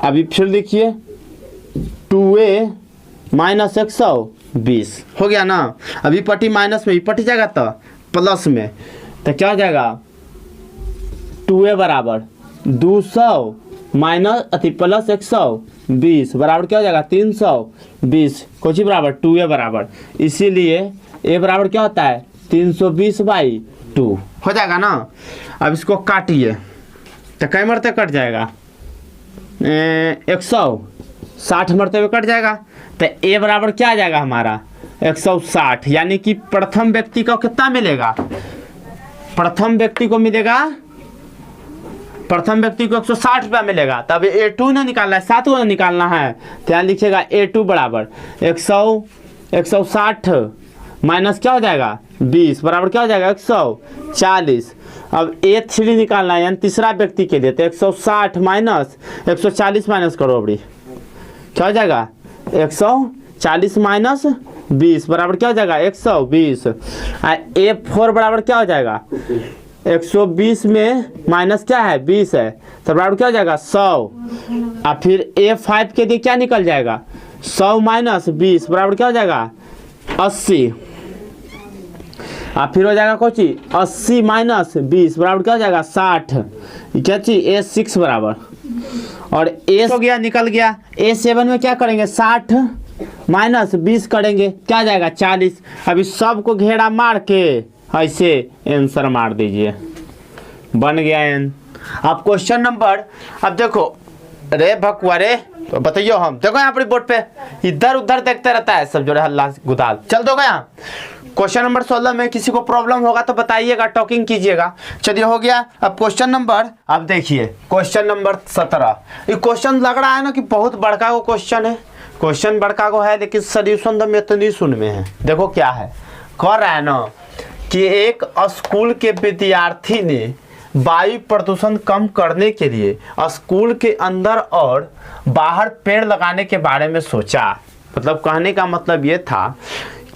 अभी फिर लिखिए 2a माइनस 120 हो गया ना। अभी पट्टी माइनस में, पट्टी जाएगा तो प्लस में, तो क्या हो जाएगा 2a बराबर 200 माइनस अति प्लस 120 बराबर क्या हो जाएगा 320, कुछ बराबर 2a बराबर, इसीलिए a बराबर क्या होता है 320/2 हो जाएगा ना। अब इसको काटिए तो कई मरतबे कट जाएगा 160 मरतबे कट जाएगा, तो a बराबर क्या आ जाएगा हमारा 160, यानी कि प्रथम व्यक्ति को कितना मिलेगा, प्रथम व्यक्ति को मिलेगा, प्रथम व्यक्ति को 160 रुपया मिलेगा। तब a2 ना निकालना है, 7 को ना निकालना है, तो यहाँ लिखिएगा a2 बराबर 160 माइनस क्या हो जाएगा 20 बराबर क्या हो जाएगा 140। अब a3 निकालना है, यानी तीसरा व्यक्ति के लिए, तो 160 माइनस 140 माइनस करो अभी क्या हो जाएगा 140 माइनस 20 बराबर क्या हो जाएगा 120। a4 बराबर क्या हो जाएगा 120 में माइनस क्या है 20 है, तो बराबर क्या हो जाएगा 100। और फिर a5 के लिए क्या निकल जाएगा 100 माइनस 20 बराबर क्या हो जाएगा 80। और फिर हो जाएगा कोची 80 माइनस 20 बराबर क्या हो जाएगा 60, क्या चीज a6 बराबर, और a हो गया निकल गया। a7 में क्या करेंगे 60 माइनस 20 करेंगे क्या जाएगा 40। अभी सबको घेरा मार के ऐसे आंसर मार दीजिए, बन गया एन। अब क्वेश्चन नंबर, अब देखो रे भकुआ रे, तो बताइयो हम देखो यहाँ पर बोर्ड पे इधर उधर देखते रहता है सब जो है हल्ला गुदाल। चल दो यहाँ क्वेश्चन नंबर 16 में किसी को प्रॉब्लम होगा तो बताइएगा, टॉकिंग कीजिएगा। चलिए हो गया। अब क्वेश्चन नंबर, अब देखिए क्वेश्चन नंबर 17। ये क्वेश्चन लग रहा है ना कि बहुत बड़का को क्वेश्चन है, क्वेश्चन बड़का को है, लेकिन सोल्यूशन तो मैं तो नहीं सुन में है। देखो क्या है कर रहा है ना कि एक स्कूल के विद्यार्थी ने वायु प्रदूषण कम करने के लिए स्कूल के अंदर और बाहर पेड़ लगाने के बारे में सोचा। मतलब कहने का मतलब ये था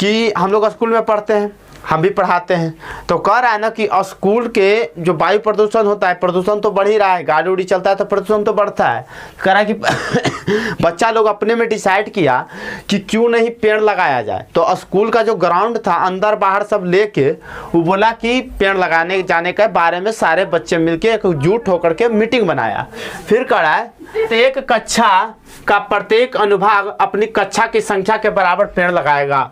कि हम लोग स्कूल में पढ़ते हैं, हम भी पढ़ाते हैं, तो कह रहा है ना कि स्कूल के जो वायु प्रदूषण होता है, प्रदूषण तो बढ़ ही रहा है, गाड़ी उड़ी चलता है तो प्रदूषण तो बढ़ता है। कह रहा है कि बच्चा लोग अपने में डिसाइड किया कि क्यों नहीं पेड़ लगाया जाए। तो स्कूल का जो ग्राउंड था अंदर बाहर सब लेके वो बोला कि पेड़ लगाने जाने के बारे में सारे बच्चे मिलके एकजुट होकर के मीटिंग बनाया। फिर कह रहा है प्रत्येक कक्षा का प्रत्येक अनुभाग अपनी कक्षा की संख्या के बराबर पेड़ लगाएगा।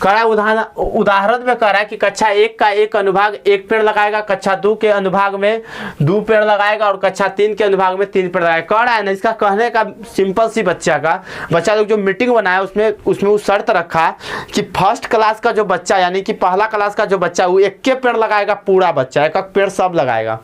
कह रहा है उदाहरण में कह रहा है कि कक्षा 1 का एक अनुभाग 1 पेड़ लगाएगा, कक्षा 2 के अनुभाग में 2 पेड़ लगाएगा और कक्षा 3 के अनुभाग में 3 पेड़ लगाएगा। कह रहा है ना, इसका कहने का सिंपल सी बच्चा लोग जो मीटिंग बनाया उसमें वो शर्त रखा कि फर्स्ट क्लास का जो बच्चा यानी कि पहला क्लास का जो बच्चा वो 1 पेड़ लगाएगा, पूरा बच्चा 1 पेड़ सब लगाएगा।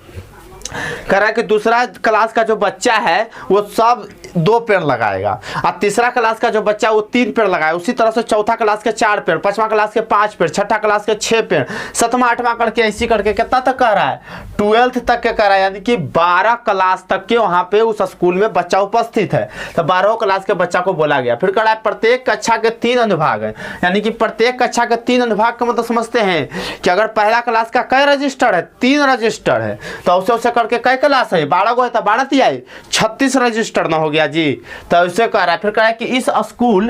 कह रहा है कि दूसरा क्लास का जो बच्चा है वो सब 2 पेड़ लगाएगा और तीसरा क्लास का जो बच्चा वो 3 पेड़ लगाएगा। उसी तरह से चौथा क्लास के 4 पेड़, 5वां क्लास के 5 पेड़, छठा क्लास के 6 पेड़, 7वां 8वां करके ऐसी करके कितना तक कह रहा है 12th तक के कह रहा है, यानी कि 12 क्लास तक के वहाँ पे उस स्कूल में बच्चा उपस्थित है। तो 12 क्लास के बच्चा को बोला गया। फिर कह रहा है प्रत्येक कक्षा के 3 अनुभाग है, यानी कि प्रत्येक कक्षा के 3 अनुभाग का मतलब समझते हैं कि अगर पहला क्लास का कई रजिस्टर है, 3 रजिस्टर है, तो उसे करके कई क्लास है 12 को है तो 12 तिया 36 रजिस्टर ना हो गया जी। तो इसे कह रहा है। फिर कह रहा है कि इस स्कूल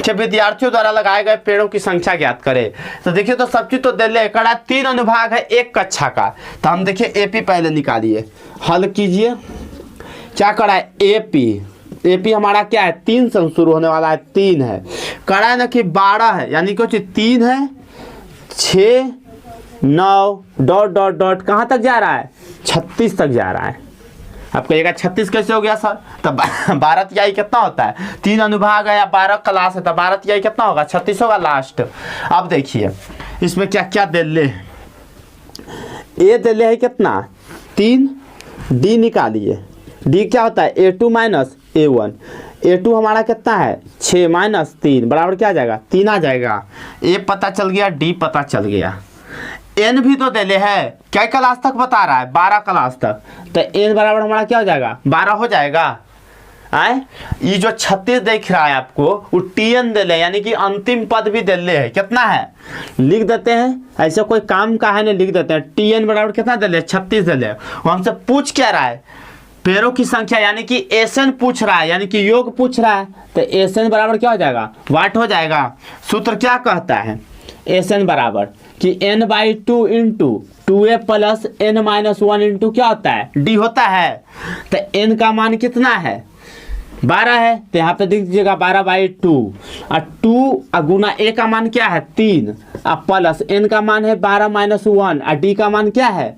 के विद्यार्थियों द्वारा लगाए गए पेड़ों की संख्या ज्ञात करें। तो देखिए तो सब चीज तो दे ले। कह रहा है 3 अनुभाग है 1 कक्षा का, तो हम देखिए एपी पहले निकालिए, हल कीजिए। क्या कह रहा है एपी हमारा क्या है 3 से शुरू होने वाला है, 3 है। कह रहा है ना कि 12 है, यानी कुछ 3 है 6 9 डॉट डॉट डॉट कहाँ तक जा रहा है 36 तक जा रहा है। अब कहिएगा 36 कैसे हो गया सर? तो 12 तिहाई कितना होता है, 3 अनुभाग है या 12 क्लास है तो 12 तिहाई कितना होगा 36 होगा लास्ट। अब देखिए इसमें क्या क्या दे ले, ए दे ले है कितना 3, डी निकालिए, डी क्या होता है A2 माइनस A1, A2 हमारा कितना है 6 माइनस 3 बराबर क्या आ जाएगा 3 आ जाएगा। ए पता चल गया, डी पता चल गया। एन भी तो दे ले है, क्या क्लास तक बता रहा है 12 क्लास तक, तो एन बराबर हमारा क्या हो जाएगा 12 हो जाएगा। आए ये जो 36 देख रहा है आपको वो टीएन दे ले, यानी कि अंतिम पद भी दे ले है, कितना है लिख देते हैं, ऐसे कोई काम का है नहीं लिख देते हैं। टीएन बराबर कितना दे ले 36 दे ले। वो हमसे पूछ क्या रहा है पेड़ों की संख्या, यानी कि एसएन पूछ रहा है, यानी कि योग पूछ रहा है, तो एसएन बराबर क्या हो जाएगा वाट हो जाएगा। सूत्र क्या कहता है एसएन बराबर कि n/2 into 2a plus n-1 into क्या होता है d होता है। तो n का मान कितना है 12 है, तो यहाँ पे देख दीजिएगा 12/2 और 2 गुना a का मान क्या है 3 और प्लस n का मान है 12 - 1 और d का मान क्या है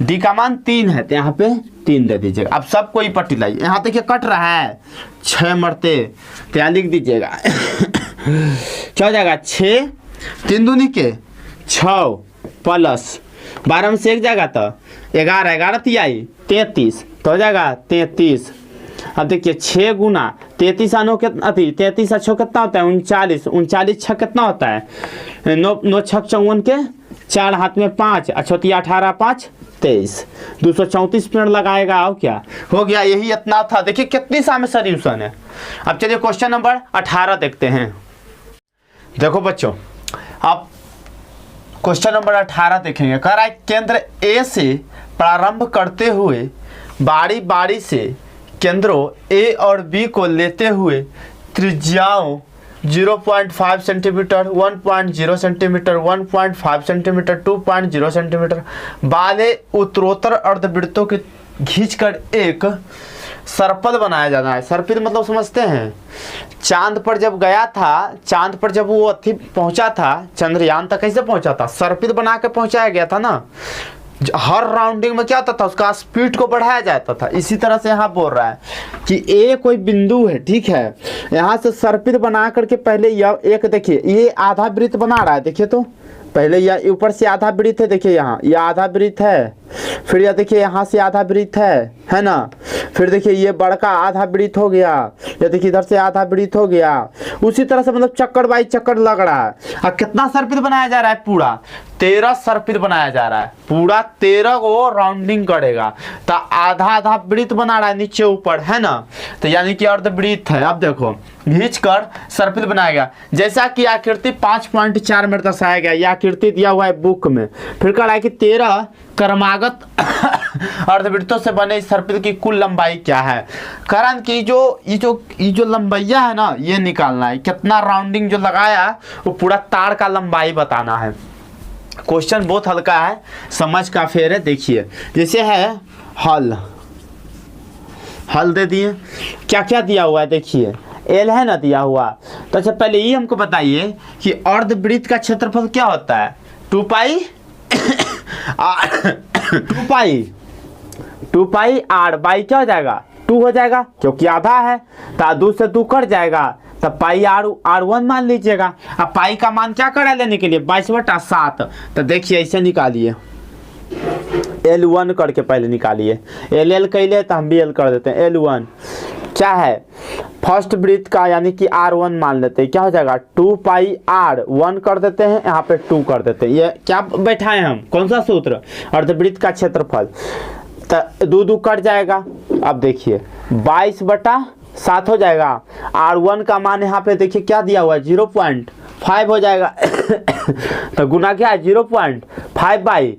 d का मान 3 है, तो यहाँ पे 3 दे दीजिएगा। अब सब कोई पट्टी लाइए, यहाँ देखिए कट रहा है 6 मरते, तो यहाँ लिख दीजिएगा क्या हो जाएगा 6 3 दूनी के 6 प्लस 12 में से 1 जाएगा तो 11 तिहाई 33 तो हो जाएगा 33। अब देखिए 6 गुना 33 आनो कितना 33 अच्छो कितना होता है 39, 39 छः कितना होता है 9 6 54 के 4 हाथ में 5 अच्छोती 18 5 23 234 पेड़ लगाएगा। और क्या हो गया, यही इतना था। देखिए कितनी सामने सॉल्यूशन है। अब चलिए क्वेश्चन नंबर 18 देखते हैं। देखो बच्चों आप क्वेश्चन नंबर 18 देखेंगे। कह रहा है केंद्र ए से प्रारंभ करते हुए बारी बारी से केंद्रों ए और बी को लेते हुए त्रिज्याओं 0.5 सेंटीमीटर 1.0 सेंटीमीटर 1.5 सेंटीमीटर 2.0 सेंटीमीटर वाले उत्तरोत्तर अर्धवृत्तों के खींचकर एक सर्पिल बनाया जाना है। सर्पिल मतलब समझते हैं, चांद पर जब गया था, चांद पर जब वो पहुंचा था चंद्रयान तक कैसे पहुंचा था सर्पिल बना के पहुंचाया गया था ना। हर राउंडिंग में क्या होता था उसका स्पीड को बढ़ाया जाता था। इसी तरह से यहाँ बोल रहा है कि ए कोई बिंदु है, ठीक है, यहाँ से सर्पिल बना करके पहले यह एक देखिए ये आधा वृत्त बना रहा है। देखिए तो पहले यह ऊपर से आधा वृत्त है, देखिए यहाँ यह आधा वृत्त है फिर यह देखिए यहाँ से आधा वृत्त है ना। फिर देखिए ये बड़का आधा वृत्त हो गया, ये देखिए इधर से आधा वृत्त हो गया। उसी तरह से मतलब चक्कर बाई चक्कर लग रहा है। अब कितना सर्पिल बनाया जा रहा है? पूरा 13 सर्पिल बनाया जा रहा है। पूरा 13 को राउंडिंग करेगा तो आधा आधा वृत्त बना रहा है नीचे ऊपर, है ना। तो यानी कि अर्धवृत्त है। अब देखो खींच कर सर्पिल बनाया गया। जैसा कि आकृति 5.4 में दर्शाया गया, यह आकृति दिया हुआ है बुक में। फिर कह रहा है कि 13 क्रमागत अर्धवृत्तों से बने इस सर्पिल की कुल लंबाई क्या है। कारण कि ये जो लंबाइया है ना, ये निकालना है। कितना राउंडिंग जो लगाया वो पूरा तार का लंबाई बताना है। क्वेश्चन बहुत हल्का है, समझ का फेर है। देखिए जैसे है हल दे दिए, क्या क्या दिया हुआ है देखिए। एल है ना दिया हुआ। तो अच्छा पहले ये हमको बताइए कि अर्धवृत्त का क्षेत्रफल क्या होता है? 2 पाई 2 पाई आर बाई क्या हो जाएगा? 2 हो जाएगा, क्योंकि आधा है तो 2 से 2 कट जाएगा, तब पाई R1 मान लीजिएगा। अब पाई का मान क्या करा लेने के लिए? 22/7। तो देखिए ऐसे निकालिए, L1 करके पहले निकालिए। L कैले तो हम भी L कर देते हैं। L1 क्या है? फर्स्ट वृत्त का यानी कि R1 मान लेते हैं। क्या हो जाएगा? 2 पाई R1 कर देते हैं, यहाँ पे 2 कर देते हैं। ये क्या बैठाए हम? कौन सा सूत्र? अर्धवृत्त का क्षेत्रफल। तो 2 कट जाएगा। अब देखिए 22/7 हो जाएगा। R1 का मान यहाँ पे देखिए क्या दिया हुआ है? 0.5 हो जाएगा। तो गुना क्या है? 0.5 बाई,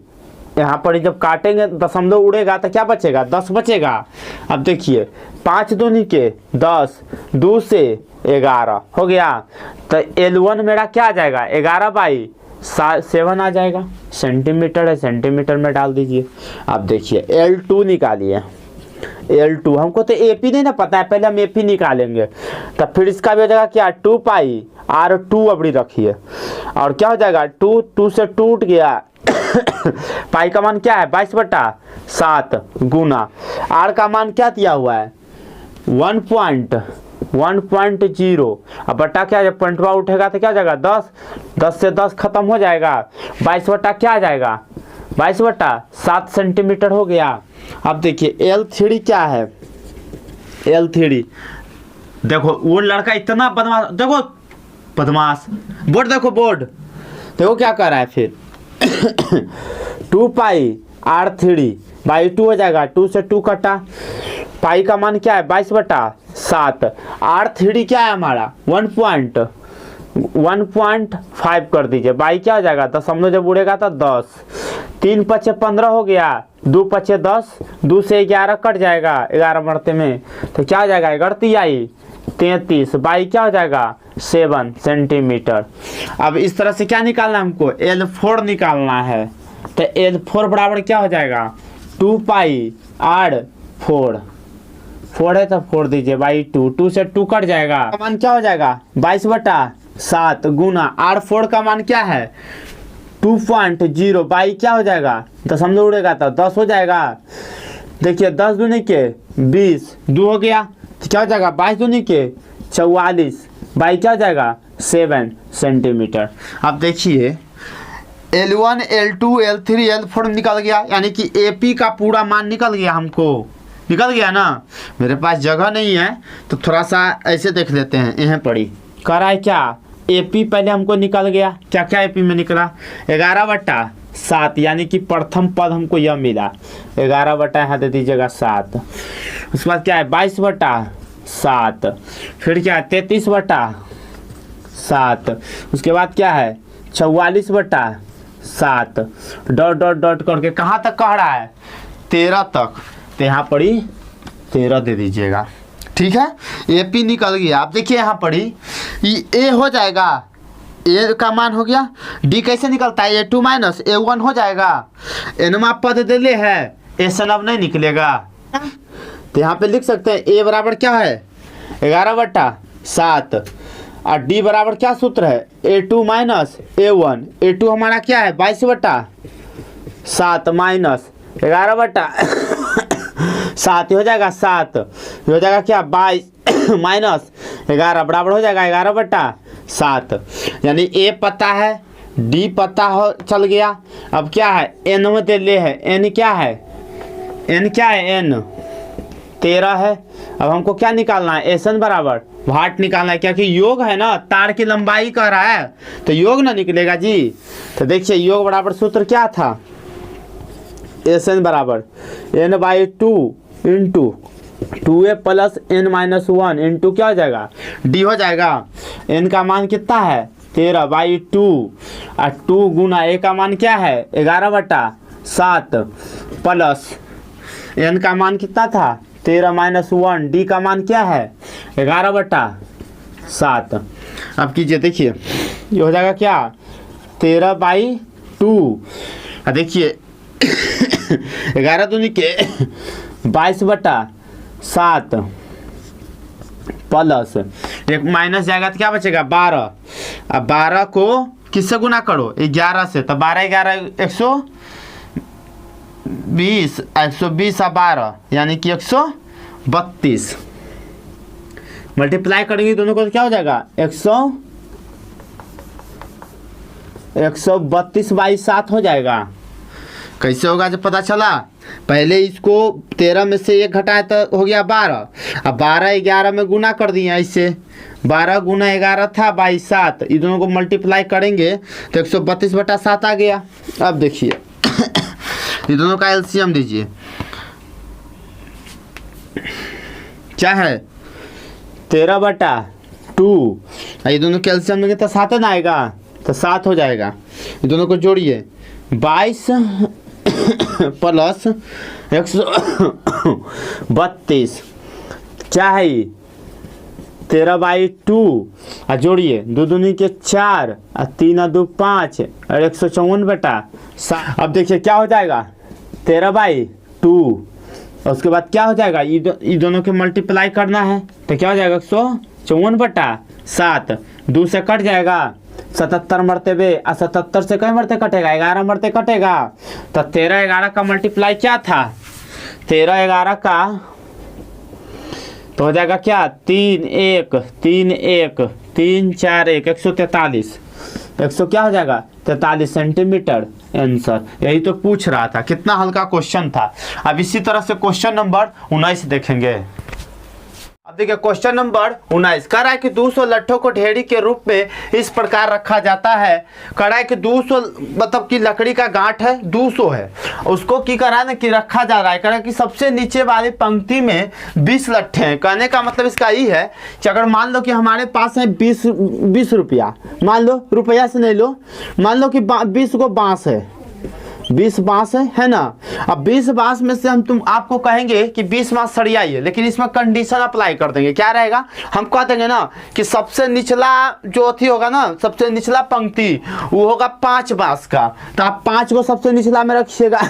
यहाँ पर जब काटेंगे दशमलव उड़ेगा तो क्या बचेगा? 10 बचेगा। अब देखिए 5 दूनी के 10, 2 से 11 हो गया। तो L1 मेरा क्या आ जाएगा? 11/7 आ जाएगा। सेंटीमीटर है, सेंटीमीटर में डाल दीजिए। अब देखिए L2 निकालिए। L2 हमको तो AP नहीं ना पता है, पहले हम AP निकालेंगे। तब फिर इसका भी हो जाएगा क्या? 2 पाई R2 अबड़ी रखिए। और क्या हो जाएगा? 2 से टूट गया। पाई का मान क्या है? 22/7 गुना आर का मान क्या दिया हुआ है? 1.0। अब बटा क्या? जब पॉइंटवा उठेगा तो क्या हो जाएगा? 10 से 10 खत्म हो जाएगा। 22 क्या आ जाएगा? 22/7 सेंटीमीटर हो गया। अब देखिए L3 क्या है? L3 देखो, वो लड़का इतना बदमाश, देखो बदमाश बोर्ड, देखो बोर्ड, देखो क्या कर रहा है। फिर 2 पाई R3 बाई 2 हो जाएगा। 2 से 2 कटा, पाई का मान क्या है? 22/7। R3 क्या है हमारा? 1.5 कर दीजिए। बाई क्या हो जाएगा? दशमलव जब उड़ेगा तो 10। 3 पचे 15 हो गया, 2 पचे 10, 2 से 11 कट जाएगा 11 मरते में। तो क्या हो जाएगा? 11 आई 33। बाई क्या हो जाएगा? 7 सेंटीमीटर। अब इस तरह से क्या निकालना है हमको? L4 निकालना है। तो L4 बराबर क्या हो जाएगा? 2 पाई R4 है तो 4 दीजिए बाई 2 से 2 कट जाएगा। मान क्या हो जाएगा? 22/7 गुना R4 का मान क्या है? 2.0 बाई क्या हो जाएगा? दशमलव उड़ेगा तो 10 हो जाएगा। देखिए 10 दूनी के 20, 2 हो गया तो क्या हो जाएगा? 22 दूनी के 44 बाई क्या हो जाएगा? 7 सेंटीमीटर। अब देखिए L1, L2, L3, L4 निकल गया, यानी कि AP का पूरा मान निकल गया। हमको निकल गया ना। मेरे पास जगह नहीं है तो थोड़ा सा ऐसे देख लेते हैं। यहाँ पड़ी कह रहा है क्या? AP पहले हमको निकल गया। क्या क्या AP में निकला? 11/7, यानी कि प्रथम पद हमको यह मिला। 11 यहाँ दे दीजिएगा 7। उसके बाद क्या है? 22/7। फिर क्या है? 33/7। उसके बाद क्या है? 44/7। डॉट डॉट डॉट करके कहाँ तक कह रहा है? 13 तक। तो यहाँ पड़ी 13 दे दीजिएगा। ठीक है, AP निकल गया। आप देखिए यहाँ पड़ी A हो जाएगा, A का मान हो गया। D कैसे निकलता है? A2 माइनस A1 हो जाएगा। एनमा पद दे ले है, A से अब नहीं निकलेगा। तो यहाँ पे लिख सकते हैं A बराबर क्या है? 11/7 और D बराबर क्या सूत्र है? A2 minus A1। A2 हमारा क्या है? 22/7 माइनस 11/7 हो जाएगा 7। हो जाएगा क्या? 22 माइनस 11 बराबर हो जाएगा 11/7। यानी A पता है, डी पता हो चल गया। अब क्या है, एन में दे ले है, एन क्या है, एन क्या है, एन 13 है। अब हमको क्या निकालना है, एस एन बराबर वाट निकालना है, क्योंकि योग है ना, तार की लंबाई कह रहा है तो योग ना निकलेगा जी। तो देखिए योग बराबर सूत्र क्या था, एस एन बराबर n by 2 into 2a plus n minus 1 into क्या हो जाएगा, डी हो जाएगा। n का मान कितना है 13 बाई 2 और 2 गुना a का मान क्या है 11/7 प्लस n का मान कितना था 13 माइनस 1, डी का मान क्या है 11/7। अब कीजिए देखिए ये हो जाएगा क्या 13 बाई 2, देखिए 11 दूनी के 22/7 प्लस एक माइनस जाएगा तो क्या बचेगा 12। अब 12 को किससे गुना करो 11 से, तो 12 11 120 120 और 12 यानी कि 132 मल्टीप्लाई करेंगे दोनों को तो क्या हो जाएगा 132/7 हो जाएगा। कैसे होगा जब पता चला, पहले इसको 13 में से 1 घटाए तो हो गया 12, अब 12 11 में गुना कर दिए, ऐसे 12 गुना 11 था 22/7, ये दोनों को मल्टीप्लाई करेंगे तो 132/7 आ गया। अब देखिए ये दोनों का एलसीएम दीजिए, क्या है 13/2, ये दोनों के एलसीएम देंगे तो 7 ना आएगा, तो 7 हो जाएगा। ये दोनों को जोड़िए 22 प्लस 132 क्या है 13/2 और जोड़िए 2 दूनी के 4 और 3 और 2 5 और 154/7। अब देखिए क्या हो जाएगा 13/2 और उसके बाद क्या हो जाएगा ये दोनों के मल्टीप्लाई करना है तो क्या हो जाएगा 154/7, 2 से कट जाएगा 77 मरतबे और 77 से कई मरते कटेगा 11 मरते कटेगा, तो 13 11 का मल्टीप्लाई क्या था 13 11 का तो हो जाएगा क्या 3 1 3 1 3 4 1 143 100 क्या हो जाएगा 43 सेंटीमीटर आंसर। यही तो पूछ रहा था, कितना हल्का क्वेश्चन था। अब इसी तरह से क्वेश्चन नंबर 19 देखेंगे। अब देखिए क्वेश्चन नंबर 19 कह रहा है कि 200 लट्ठों को ढेरी के रूप में इस प्रकार रखा जाता है। कह रहा है कि 200 मतलब कि लकड़ी का गांठ है 200 है, उसको की करा ना कि रखा जा रहा है। कह रहा है कि सबसे नीचे वाली पंक्ति में 20 लट्ठे हैं। कहने का मतलब इसका ये है कि अगर मान लो कि हमारे पास है 20 रुपया, मान लो रुपया से नहीं लो, मान लो कि 20 को बांस है, 20 बांस है ना। अब 20 बांस में से हम आपको कहेंगे कि 20 बांस सरियाइए, लेकिन इसमें कंडीशन अप्लाई कर देंगे। क्या रहेगा, हम कह देंगे ना कि सबसे निचला जो अथी होगा ना, सबसे निचला पंक्ति वो होगा 5 बांस का, तो आप 5 को सबसे निचला में रखिएगा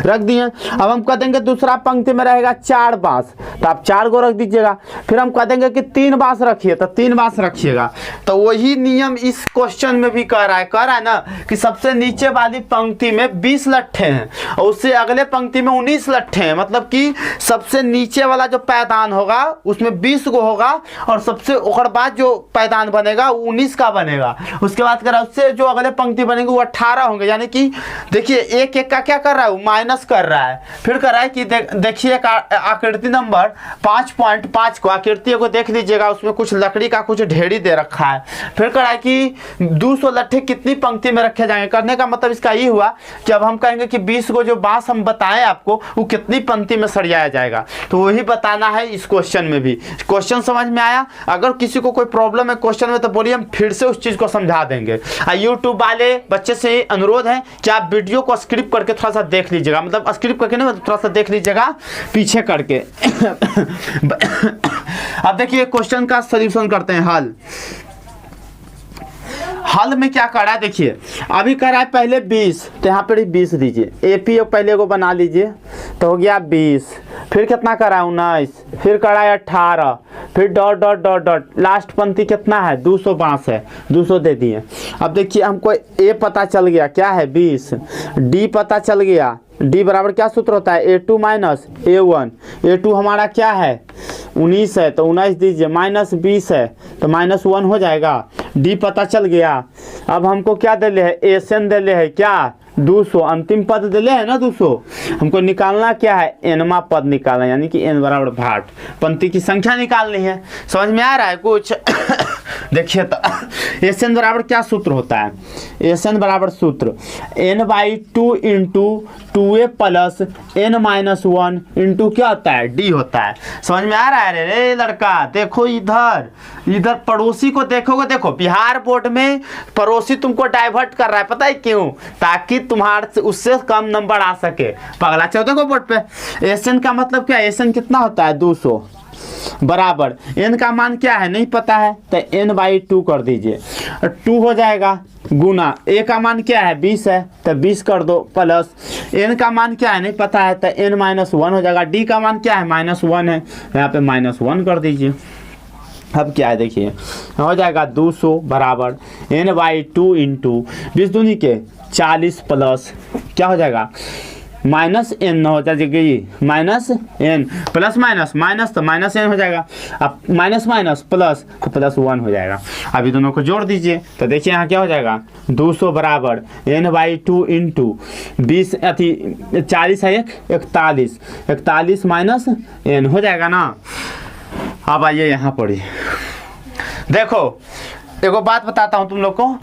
रख दिए। अब हम कह देंगे दूसरा पंक्ति में रहेगा 4 बांस, तो आप 4 को रख दीजिएगा। फिर हम कह देंगे कि 3 बांस रखिए, तो 3 बांस रखिएगा। तो वही नियम इस क्वेश्चन में भी कह रहा है ना कि सबसे नीचे वाली पंक्ति में 20 लट्ठे हैं और उससे अगले पंक्ति में 19 लट्ठे हैं। मतलब कि सबसे नीचे वाला जो पैदान होगा उसमें 20 को होगा और सबसे और बाद जो पैदान बनेगा वो 19 का बनेगा। उसके बाद कह रहा है उससे जो अगले पंक्ति बनेंगे वो 18 होंगे। यानी कि देखिए एक एक का क्या कर रहा है, माइनस कर रहा है। फिर कर रहा है कि देखिए आकृति नंबर 5.5 को, आकृति को देख लीजिएगा, उसमें कुछ लकड़ी का कुछ ढेरी दे रखा है। फिर कर रहा है कि 200 लट्ठे कितनी पंक्ति में रखे जाएंगे। करने का मतलब इसका ये हुआ कि अब हम कहेंगे कि 20 को जो बांस हम बताएं आपको वो कितनी पंक्ति में सरियाया जाएगा, तो वही बताना है इस क्वेश्चन में भी। क्वेश्चन समझ में आया? अगर किसी को कोई प्रॉब्लम है क्वेश्चन में तो बोलिए, हम फिर से उस चीज को समझा देंगे। यूट्यूब वाले बच्चे से अनुरोध है कि आप वीडियो को स्क्रिप्ट करके थोड़ा सा देख लीजिएगा, मतलब स्क्रिप्ट करके नहीं, थोड़ा सा देख लीजिएगा पीछे करके अब देखिए क्वेश्चन का सॉल्यूशन करते हैं। हल में क्या कर रहा है देखिए, अभी कर रहा है पहले 20, तो यहाँ पर 20 दीजिए। एपी पहले को बना लीजिए तो हो गया 20, फिर कितना करा 19, फिर करा 18, फिर dot dot dot dot, last पंक्ति कितना है 252 है, 200 दे दिए। अब देखिए हमको ए पता चल गया क्या है 20, डी पता चल गया, डी बराबर क्या सूत्र होता है A2 माइनस A1, A2 हमारा क्या है 19 है तो 19 दीजिए, माइनस 20 है तो -1 हो जाएगा, डी पता चल गया। अब हमको क्या दे ले है एसएन दे ले है क्या 200, अंतिम पद दे ले है ना 200, हमको निकालना क्या है एनवा पद निकालना, यानी कि एन बराबर भाट, पंक्ति की संख्या निकालनी है। समझ में आ रहा है कुछ? देखिए तो एस एन बराबर क्या सूत्र होता है, एस एन बराबर सूत्र n/2 into 2a plus n-1 into क्या होता है डी होता है। समझ में आ रहा है रे लड़का? देखो इधर इधर पड़ोसी को देखोगे, देखो बिहार बोर्ड में पड़ोसी तुमको डाइवर्ट कर रहा है, पता है क्यों? ताकि तुम्हारे उससे कम नंबर आ सके। पगला चलो देखो बोर्ड पे एस एन का मतलब क्या है, एस एन कितना होता है 200 बराबर n का मान क्या है नहीं पता है तो n/2 कर दीजिए, 2 हो जाएगा गुना a का मान क्या है 20 है तो 20 कर दो, प्लस n का मान क्या है नहीं पता है तो n-1 हो जाएगा, d का मान क्या है -1 है, यहाँ पे -1 कर दीजिए। अब क्या है देखिए हो जाएगा 200 बराबर n/2 इंटू 20 दूनी के 40 प्लस क्या हो जाएगा -n हो जाएगी, -n प्लस माइनस तो -n हो जाएगा, अब माइनस प्लस तो +1 हो जाएगा। अभी दोनों को जोड़ दीजिए तो देखिए यहाँ क्या हो जाएगा 200 बराबर n/2 इंटू 20 अथी 40 है 41 माइनस n हो जाएगा ना। अब आइए यहाँ पढ़िए, देखो देखो बात बताता हूँ तुम लोग को,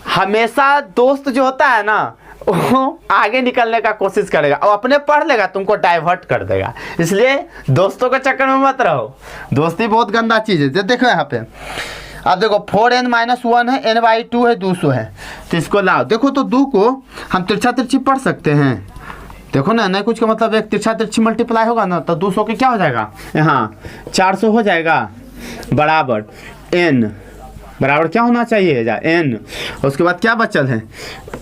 हमेशा दोस्त जो होता है ना वो आगे निकलने का कोशिश करेगा और अपने पढ़ लेगा तुमको डाइवर्ट कर देगा, इसलिए दोस्तों के चक्कर में मत रहो, दोस्ती बहुत गंदा चीज़ है। देखो यहाँ पे अब देखो 4n-1 है, n/2 है 200 है तो इसको लाओ, देखो तो 2 को हम तिरछा तिरछी पढ़ सकते हैं, देखो ना नहीं कुछ का मतलब एक तिरछा तिरछी मल्टीप्लाई होगा ना तो 200 के क्या हो जाएगा यहाँ 400 हो जाएगा बराबर n बराबर क्या होना चाहिए जा n, उसके बाद क्या बचल है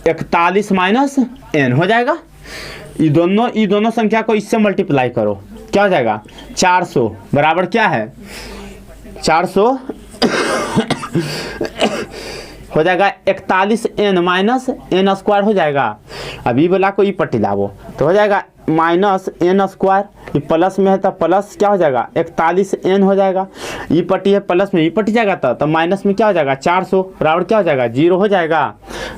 41 माइनस n हो जाएगा। ये दोनों संख्या को इससे मल्टीप्लाई करो क्या हो जाएगा 400 बराबर क्या है 400 हो जाएगा 41n माइनस n स्क्वायर हो जाएगा। अभी बोला को ई पट्टी लावो तो हो जाएगा -n स्क्वायर, ये प्लस में है तो प्लस क्या हो जाएगा 41n हो जाएगा, ये पट्टी है प्लस में ये पट्टी जाएगा तो माइनस में क्या हो जाएगा 400 बराबर क्या हो जाएगा 0 हो जाएगा।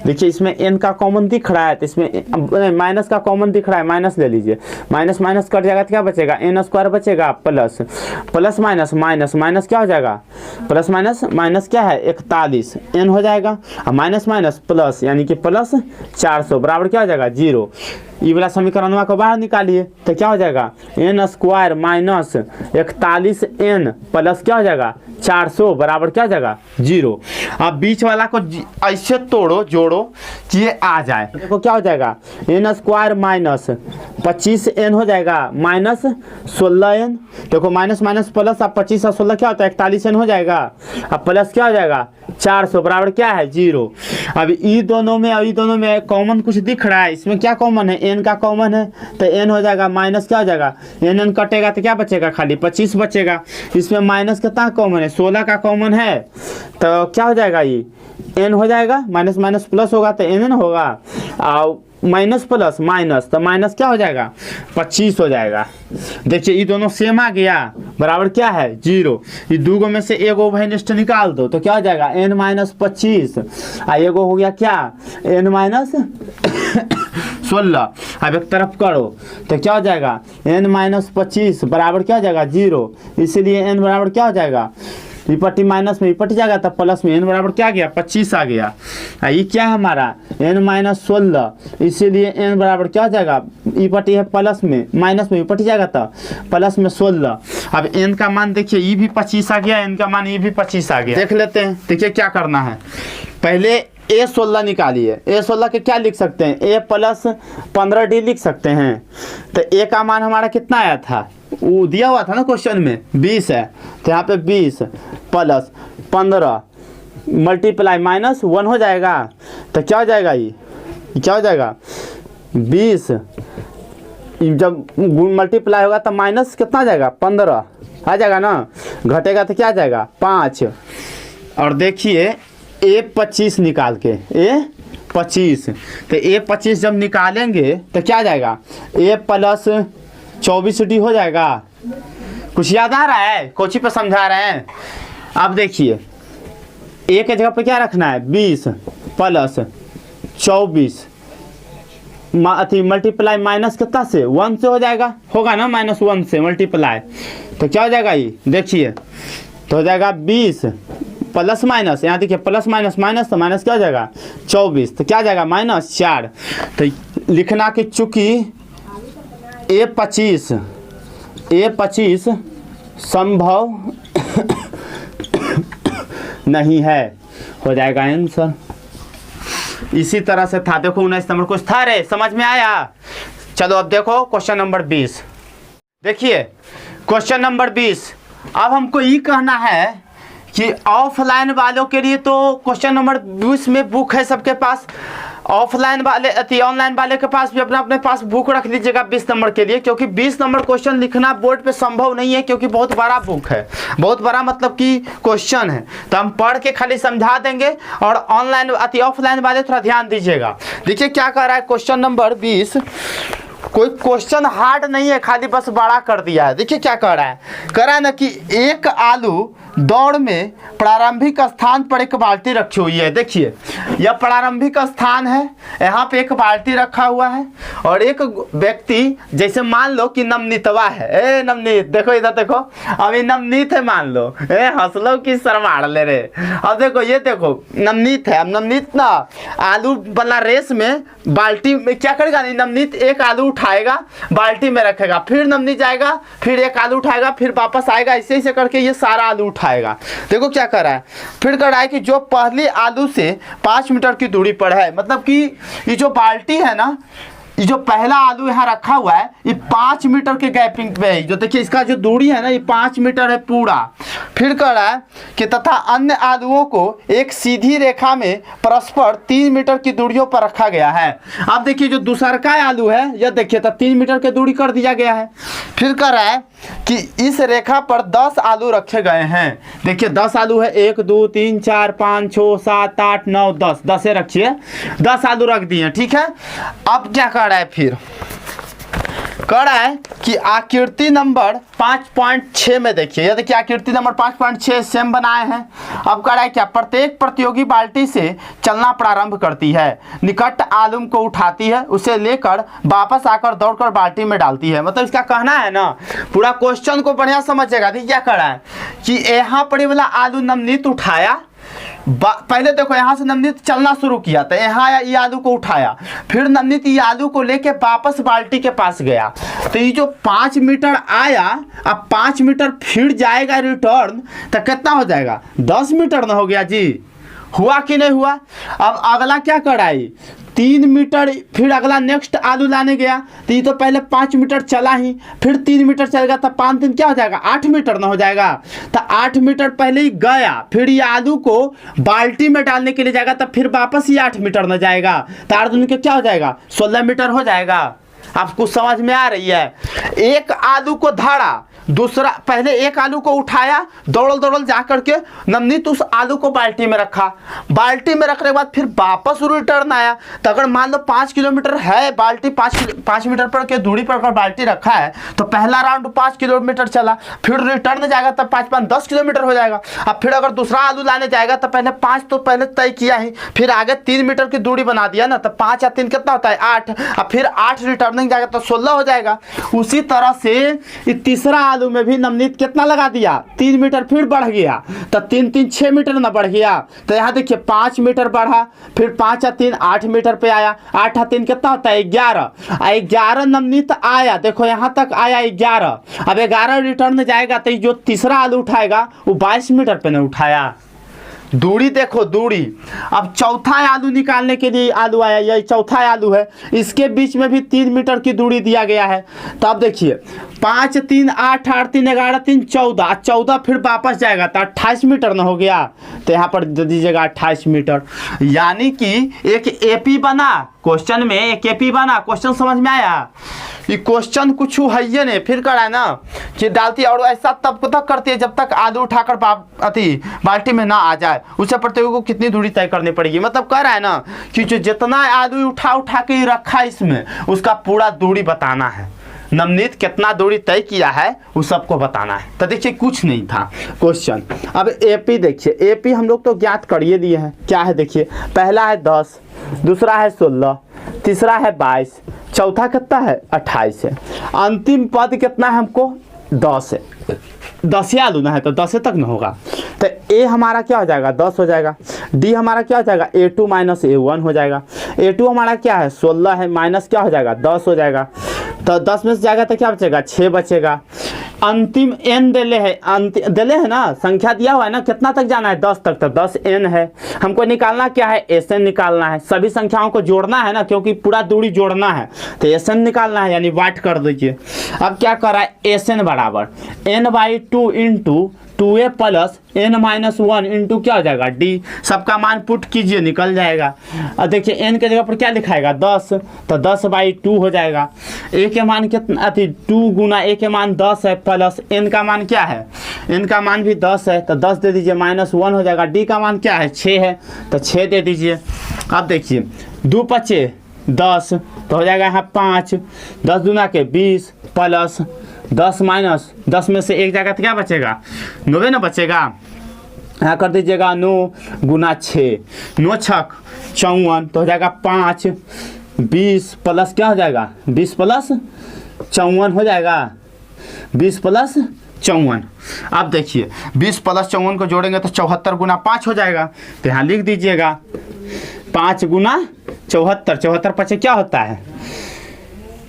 देखिए इसमें n का कॉमन दिख रहा है तो इसमें माइनस का कॉमन दिख रहा है, माइनस ले लीजिए, माइनस कट जाएगा तो क्या बचेगा n स्क्वायर बचेगा प्लस माइनस क्या हो जाएगा प्लस क्या है 41n हो जाएगा, और माइनस प्लस यानी कि प्लस 400 बराबर क्या हो जाएगा 0। ये वाला समीकरण को बाहर निकालिए तो क्या हो जाएगा n square minus 41n plus क्या हो जाएगा 400 बराबर क्या हो जाएगा 0। अब बीच वाला को ऐसे तोड़ो जोड़ो कि ये आ जाए, देखो क्या हो जाएगा n स्क्वायर माइनस 25n हो जाएगा माइनस 16n, देखो माइनस प्लस अब 25 और 16 क्या होता है 41n हो जाएगा, अब प्लस क्या हो जाएगा 400 बराबर क्या है 0। अब ई दोनों में कॉमन कुछ दिख रहा है, इसमें क्या कॉमन है n का कॉमन है तो n हो जाएगा माइनस क्या हो जाएगा n कटेगा तो क्या बचेगा खाली 25 बचेगा, इसमें माइनस कितना कॉमन है 16 का कॉमन है तो क्या हो जाएगा ये n हो जाएगा, माइनस प्लस होगा तो n होगा, और माइनस प्लस माइनस तो माइनस क्या हो जाएगा 25 हो जाएगा। देखिए ये दोनों सेम आ गया बराबर क्या है 0, ये दो में से एगो वैनिस्ट निकाल दो तो क्या हो जाएगा n-25, एगो हो गया क्या n-16, अब एक तरफ करो तो क्या हो जाएगा n-25 बराबर क्या हो जाएगा 0, इसलिए n बराबर क्या हो जाएगा ये पट्टी माइनस में ये पट्टी जाएगा तब प्लस में n बराबर क्या गया 25 आ गया, ये क्या है हमारा n-16, इसीलिए n बराबर क्या हो जाएगा ये पट्टी है प्लस में माइनस में ये पट्टी जाएगा तब प्लस में 16। अब n का मान देखिए ये भी 25 आ गया, n का मान ये भी 25 आ गया। देख लेते हैं, देखिए क्या करना है, पहले a16 निकालिए, a16 के क्या लिख सकते हैं a प्लस 15d लिख सकते हैं, तो a का मान हमारा कितना आया था वो दिया हुआ था ना क्वेश्चन में 20 है तो यहाँ पे 20 प्लस 15 मल्टीप्लाई -1 हो जाएगा तो क्या हो जाएगा ये क्या हो जाएगा 20 जब गुण मल्टीप्लाई होगा तो माइनस कितना आ जाएगा 15 आ जाएगा ना, घटेगा तो क्या आ जाएगा 5। और देखिए A25 निकाल के A25, तो A25 जब निकालेंगे तो क्या आ जाएगा A प्लस 24D हो जाएगा। कुछ याद आ रहा है, कोची पे समझा रहे हैं। अब देखिए A के जगह पे क्या रखना है 20 प्लस 24 मल्टीप्लाई माइनस कितना से 1 से हो जाएगा, होगा ना -1 से मल्टीप्लाई, तो क्या हो जाएगा ये देखिए, तो हो जाएगा 20 प्लस माइनस, यहाँ देखिए प्लस माइनस माइनस, तो माइनस क्या हो जाएगा 24, तो क्या आ जाएगा -4। तो लिखना कि चूंकि A25 संभव नहीं है, हो जाएगा आंसर। इसी तरह से था, देखो 19 नंबर कुछ था रे, समझ में आया। चलो अब देखो क्वेश्चन नंबर 20। देखिए क्वेश्चन नंबर 20, अब हमको ये कहना है कि ऑफलाइन वालों के लिए तो क्वेश्चन नंबर 20 में बुक है सबके पास, ऑफलाइन वाले ऑनलाइन वाले के पास भी अपने पास बुक रख लीजिएगा 20 नंबर के लिए, क्योंकि 20 नंबर क्वेश्चन लिखना बोर्ड पे संभव नहीं है, क्योंकि बहुत बड़ा बुक है, बहुत बड़ा मतलब कि क्वेश्चन है। तो हम पढ़ के खाली समझा देंगे, और ऑनलाइन ऑफलाइन वाले थोड़ा ध्यान दीजिएगा। देखिए क्या कह रहा है क्वेश्चन नंबर 20, कोई क्वेश्चन हार्ड नहीं है, खाली बस बड़ा कर दिया है। देखिए क्या कह रहा है ना कि एक आलू दौड़ में प्रारंभिक स्थान पर एक बाल्टी रखी हुई है। देखिए यह प्रारंभिक स्थान है, यहाँ पे एक बाल्टी रखा हुआ है, और एक व्यक्ति जैसे मान लो कि नवनीतवा है, ए नवनीत देखो इधर देखो, अभी नवनीत है मान लो, हंसलो की शर्माड़ ले रे। अब देखो ये देखो नवनीत है, अब नवनीत ना आलू वाला रेस में बाल्टी में क्या करेगा, नवनीत एक आलू उठाएगा बाल्टी में रखेगा, फिर नवनीत जाएगा फिर एक आलू उठाएगा, फिर वापस आएगा, ऐसे करके ये सारा आलू उठाएगा। देखो क्या कर रहा है, फिर कर रहा है कि जो पहले आलू से 5 मीटर की दूरी पर है, मतलब कि ये जो बाल्टी है ना, ये जो पहला आलू यहाँ रखा हुआ है ये 5 मीटर के गैपिंग पे है, जो देखिए इसका जो दूरी है ना ये 5 मीटर है पूरा। फिर कह रहा है कि तथा अन्य आलुओं को एक सीधी रेखा में परस्पर 3 मीटर की दूरियों पर रखा गया है। अब देखिए जो दूसरा का आलू है यह देखिए तो 3 मीटर की दूरी कर दिया गया है। फिर कह रहा है कि इस रेखा पर 10 आलू रखे गए हैं। देखिए 10 आलू है, 1 2 3 4 5 6 7 8 9 10, 10 रखिए, 10 आलू रख दिए, ठीक है। अब क्या कर रहा है, फिर कह रहा है कि आकृति नंबर 5.6 में देखिए, ये देखिए आकृति नंबर 5.6 सेम बनाए हैं। अब कह रहा है क्या, प्रत्येक प्रतियोगी बाल्टी से चलना प्रारंभ करती है, निकट आलू को उठाती है, उसे लेकर वापस आकर दौड़कर बाल्टी में डालती है। मतलब इसका कहना है ना, पूरा क्वेश्चन को बढ़िया समझिएगा। देखिए क्या कह रहा है कि यहाँ पर वाला आलू नवनीत उठाया, पहले देखो यहाँ से नवनीत चलना शुरू किया, तो यहाँ ये आलू को उठाया, फिर नवनीत ये आलू को लेके वापस बाल्टी के पास गया, तो ये जो 5 मीटर आया, अब 5 मीटर फिर जाएगा रिटर्न, तो कितना हो जाएगा 10 मीटर ना हो गया जी, हुआ कि नहीं हुआ। अब अगला क्या कराई, 3 मीटर, फिर अगला नेक्स्ट आलू लाने गया, तो ये तो पहले 5 मीटर चला ही, फिर 3 मीटर चलेगा, तो 5 3 क्या हो जाएगा 8 मीटर ना हो जाएगा। तो 8 मीटर पहले ही गया, फिर ये आलू को बाल्टी में डालने के लिए जाएगा, तो फिर वापस ही 8 मीटर ना जाएगा, तो 8 दूनी के क्या हो जाएगा 16 मीटर हो जाएगा। आपको समझ में आ रही है। एक आलू को धारा, दूसरा पहले एक आलू को उठाया, दौड़ल जा करके नवनीत उस आलू को बाल्टी में रखा, बाल्टी में रखने के बाद फिर वापस रिटर्न आया। तो अगर मान लो 5 किलोमीटर है बाल्टी, 5 मीटर पर के दूरी पर अगर बाल्टी रखा है, तो पहला राउंड 5 किलोमीटर चला, फिर रिटर्न जाएगा तो 5 5 10 किलोमीटर हो जाएगा। अब फिर अगर दूसरा आलू लाने जाएगा तो पहले 5 तो पहले तय किया ही, फिर आगे 3 मीटर की दूरी बना दिया ना, तो 5 या 3 कितना होता है 8, अब फिर 8 रिटर्निंग जाएगा तो 16 हो जाएगा। उसी तरह से तीसरा आलू में भी नवनीत कितना लगा दिया 3 मीटर, फिर बढ़ गया, तो 3 3 6 मीटर ना बढ़ गया। तो यहाँ देखिए 5 मीटर बढ़ा, फिर 5 या 3 8 मीटर पे आया, 8 या 3 कितना होता है 11, 11 नवनीत आया, देखो यहाँ तक आया 11, अब 11 रिटर्न जाएगा, तो जो तीसरा आलू उठाएगा वो 22 मीटर पे नहीं उठाया। दूरी देखो दूरी। अब चौथा आलू निकालने के लिए आलू आया, यही चौथा आलू है, इसके बीच में भी 3 मीटर की दूरी दिया गया है। तो अब देखिए 5 3 8 8 3 11 3 14, 14 फिर वापस जाएगा तो 28 मीटर ना हो गया, तो यहाँ पर दे दीजिएगा 28 मीटर। यानी कि एक एपी बना, क्वेश्चन में एक केपी बना, क्वेश्चन समझ में आया? ये क्वेश्चन कुछ है ये नहीं, फिर कर है ना कि डालती है और ऐसा तब तक करती है जब तक आलू उठाकर बाल्टी में ना आ जाए। उससे प्रतियोगी को कितनी दूरी तय करनी पड़ेगी, मतलब कह रहा है ना कि जो जितना आलू उठा के रखा है इसमें उसका पूरा दूरी बताना है। नवनीत कितना दूरी तय किया है उस सबको बताना है। तो देखिए कुछ नहीं था क्वेश्चन। अब एपी देखिए, एपी हम लोग तो ज्ञात करिए दिए हैं, क्या है देखिए, पहला है 10, दूसरा है 16, तीसरा है 22, चौथा कितना है 28 है, अंतिम पद कितना है हमको 10 है। 10 ही आलू ना है तो 10 तक न होगा, तो ए हमारा क्या हो जाएगा 10 हो जाएगा, डी हमारा क्या हो जाएगा A2 माइनस A1 हो जाएगा, A2 हमारा क्या है 16 है, माइनस क्या हो जाएगा 10 हो जाएगा, तो 10 में से जाएगा तो क्या बचेगा 6 बचेगा। अंतिम n दिले है, अंतिम दिले है ना, संख्या दिया हुआ है ना, कितना तक जाना है 10 तक, तो 10n है। हमको निकालना क्या है Sn निकालना है, सभी संख्याओं को जोड़ना है ना क्योंकि पूरा दूरी जोड़ना है, तो Sn निकालना है यानी वाट कर दीजिए। अब क्या कर रहा है Sn बराबर n/2 into 2a plus n minus 1 into क्या हो जाएगा d, सबका मान पुट कीजिए निकल जाएगा। अब देखिए n के जगह पर क्या लिखाएगा 10, तो 10/2 हो जाएगा। a के मान कितना 2 गुना a के मान 10 है प्लस n का मान क्या है, n का मान भी 10 है तो 10 दे दीजिए माइनस 1 हो जाएगा। d का मान क्या है 6 है तो 6 दे दीजिए। अब देखिए 2 पचे 10 तो हो जाएगा यहाँ 5, 10 दूना के 20 प्लस 10 माइनस 10 में से एक जाएगा तो क्या बचेगा 9 ना बचेगा। यहाँ कर दीजिएगा 9 गुना 6, 9 छक 54 तो हो जाएगा 5, 20 प्लस क्या हो जाएगा 20 प्लस 54 हो जाएगा, 20 प्लस 54। अब देखिए 20 प्लस 54 को जोड़ेंगे तो 74 गुना 5 हो जाएगा, तो यहाँ लिख दीजिएगा 5 गुना 74, 74 पचे क्या होता है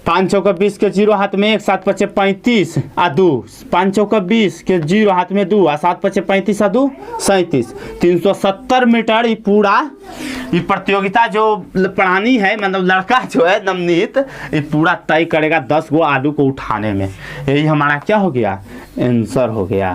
5 चौका 20 के 0 हाथ में 1, 7 पचे 35 आ 2, 5 चौका 20 के 0 हाथ में 2 आ 7 पचे 35 आ 2 37, 370 मीटर ये पूरा ये प्रतियोगिता जो पढ़ानी है, मतलब लड़का जो है नवनीत ये पूरा तय करेगा 10 गो आलू को उठाने में। यही हमारा क्या हो गया आंसर हो गया।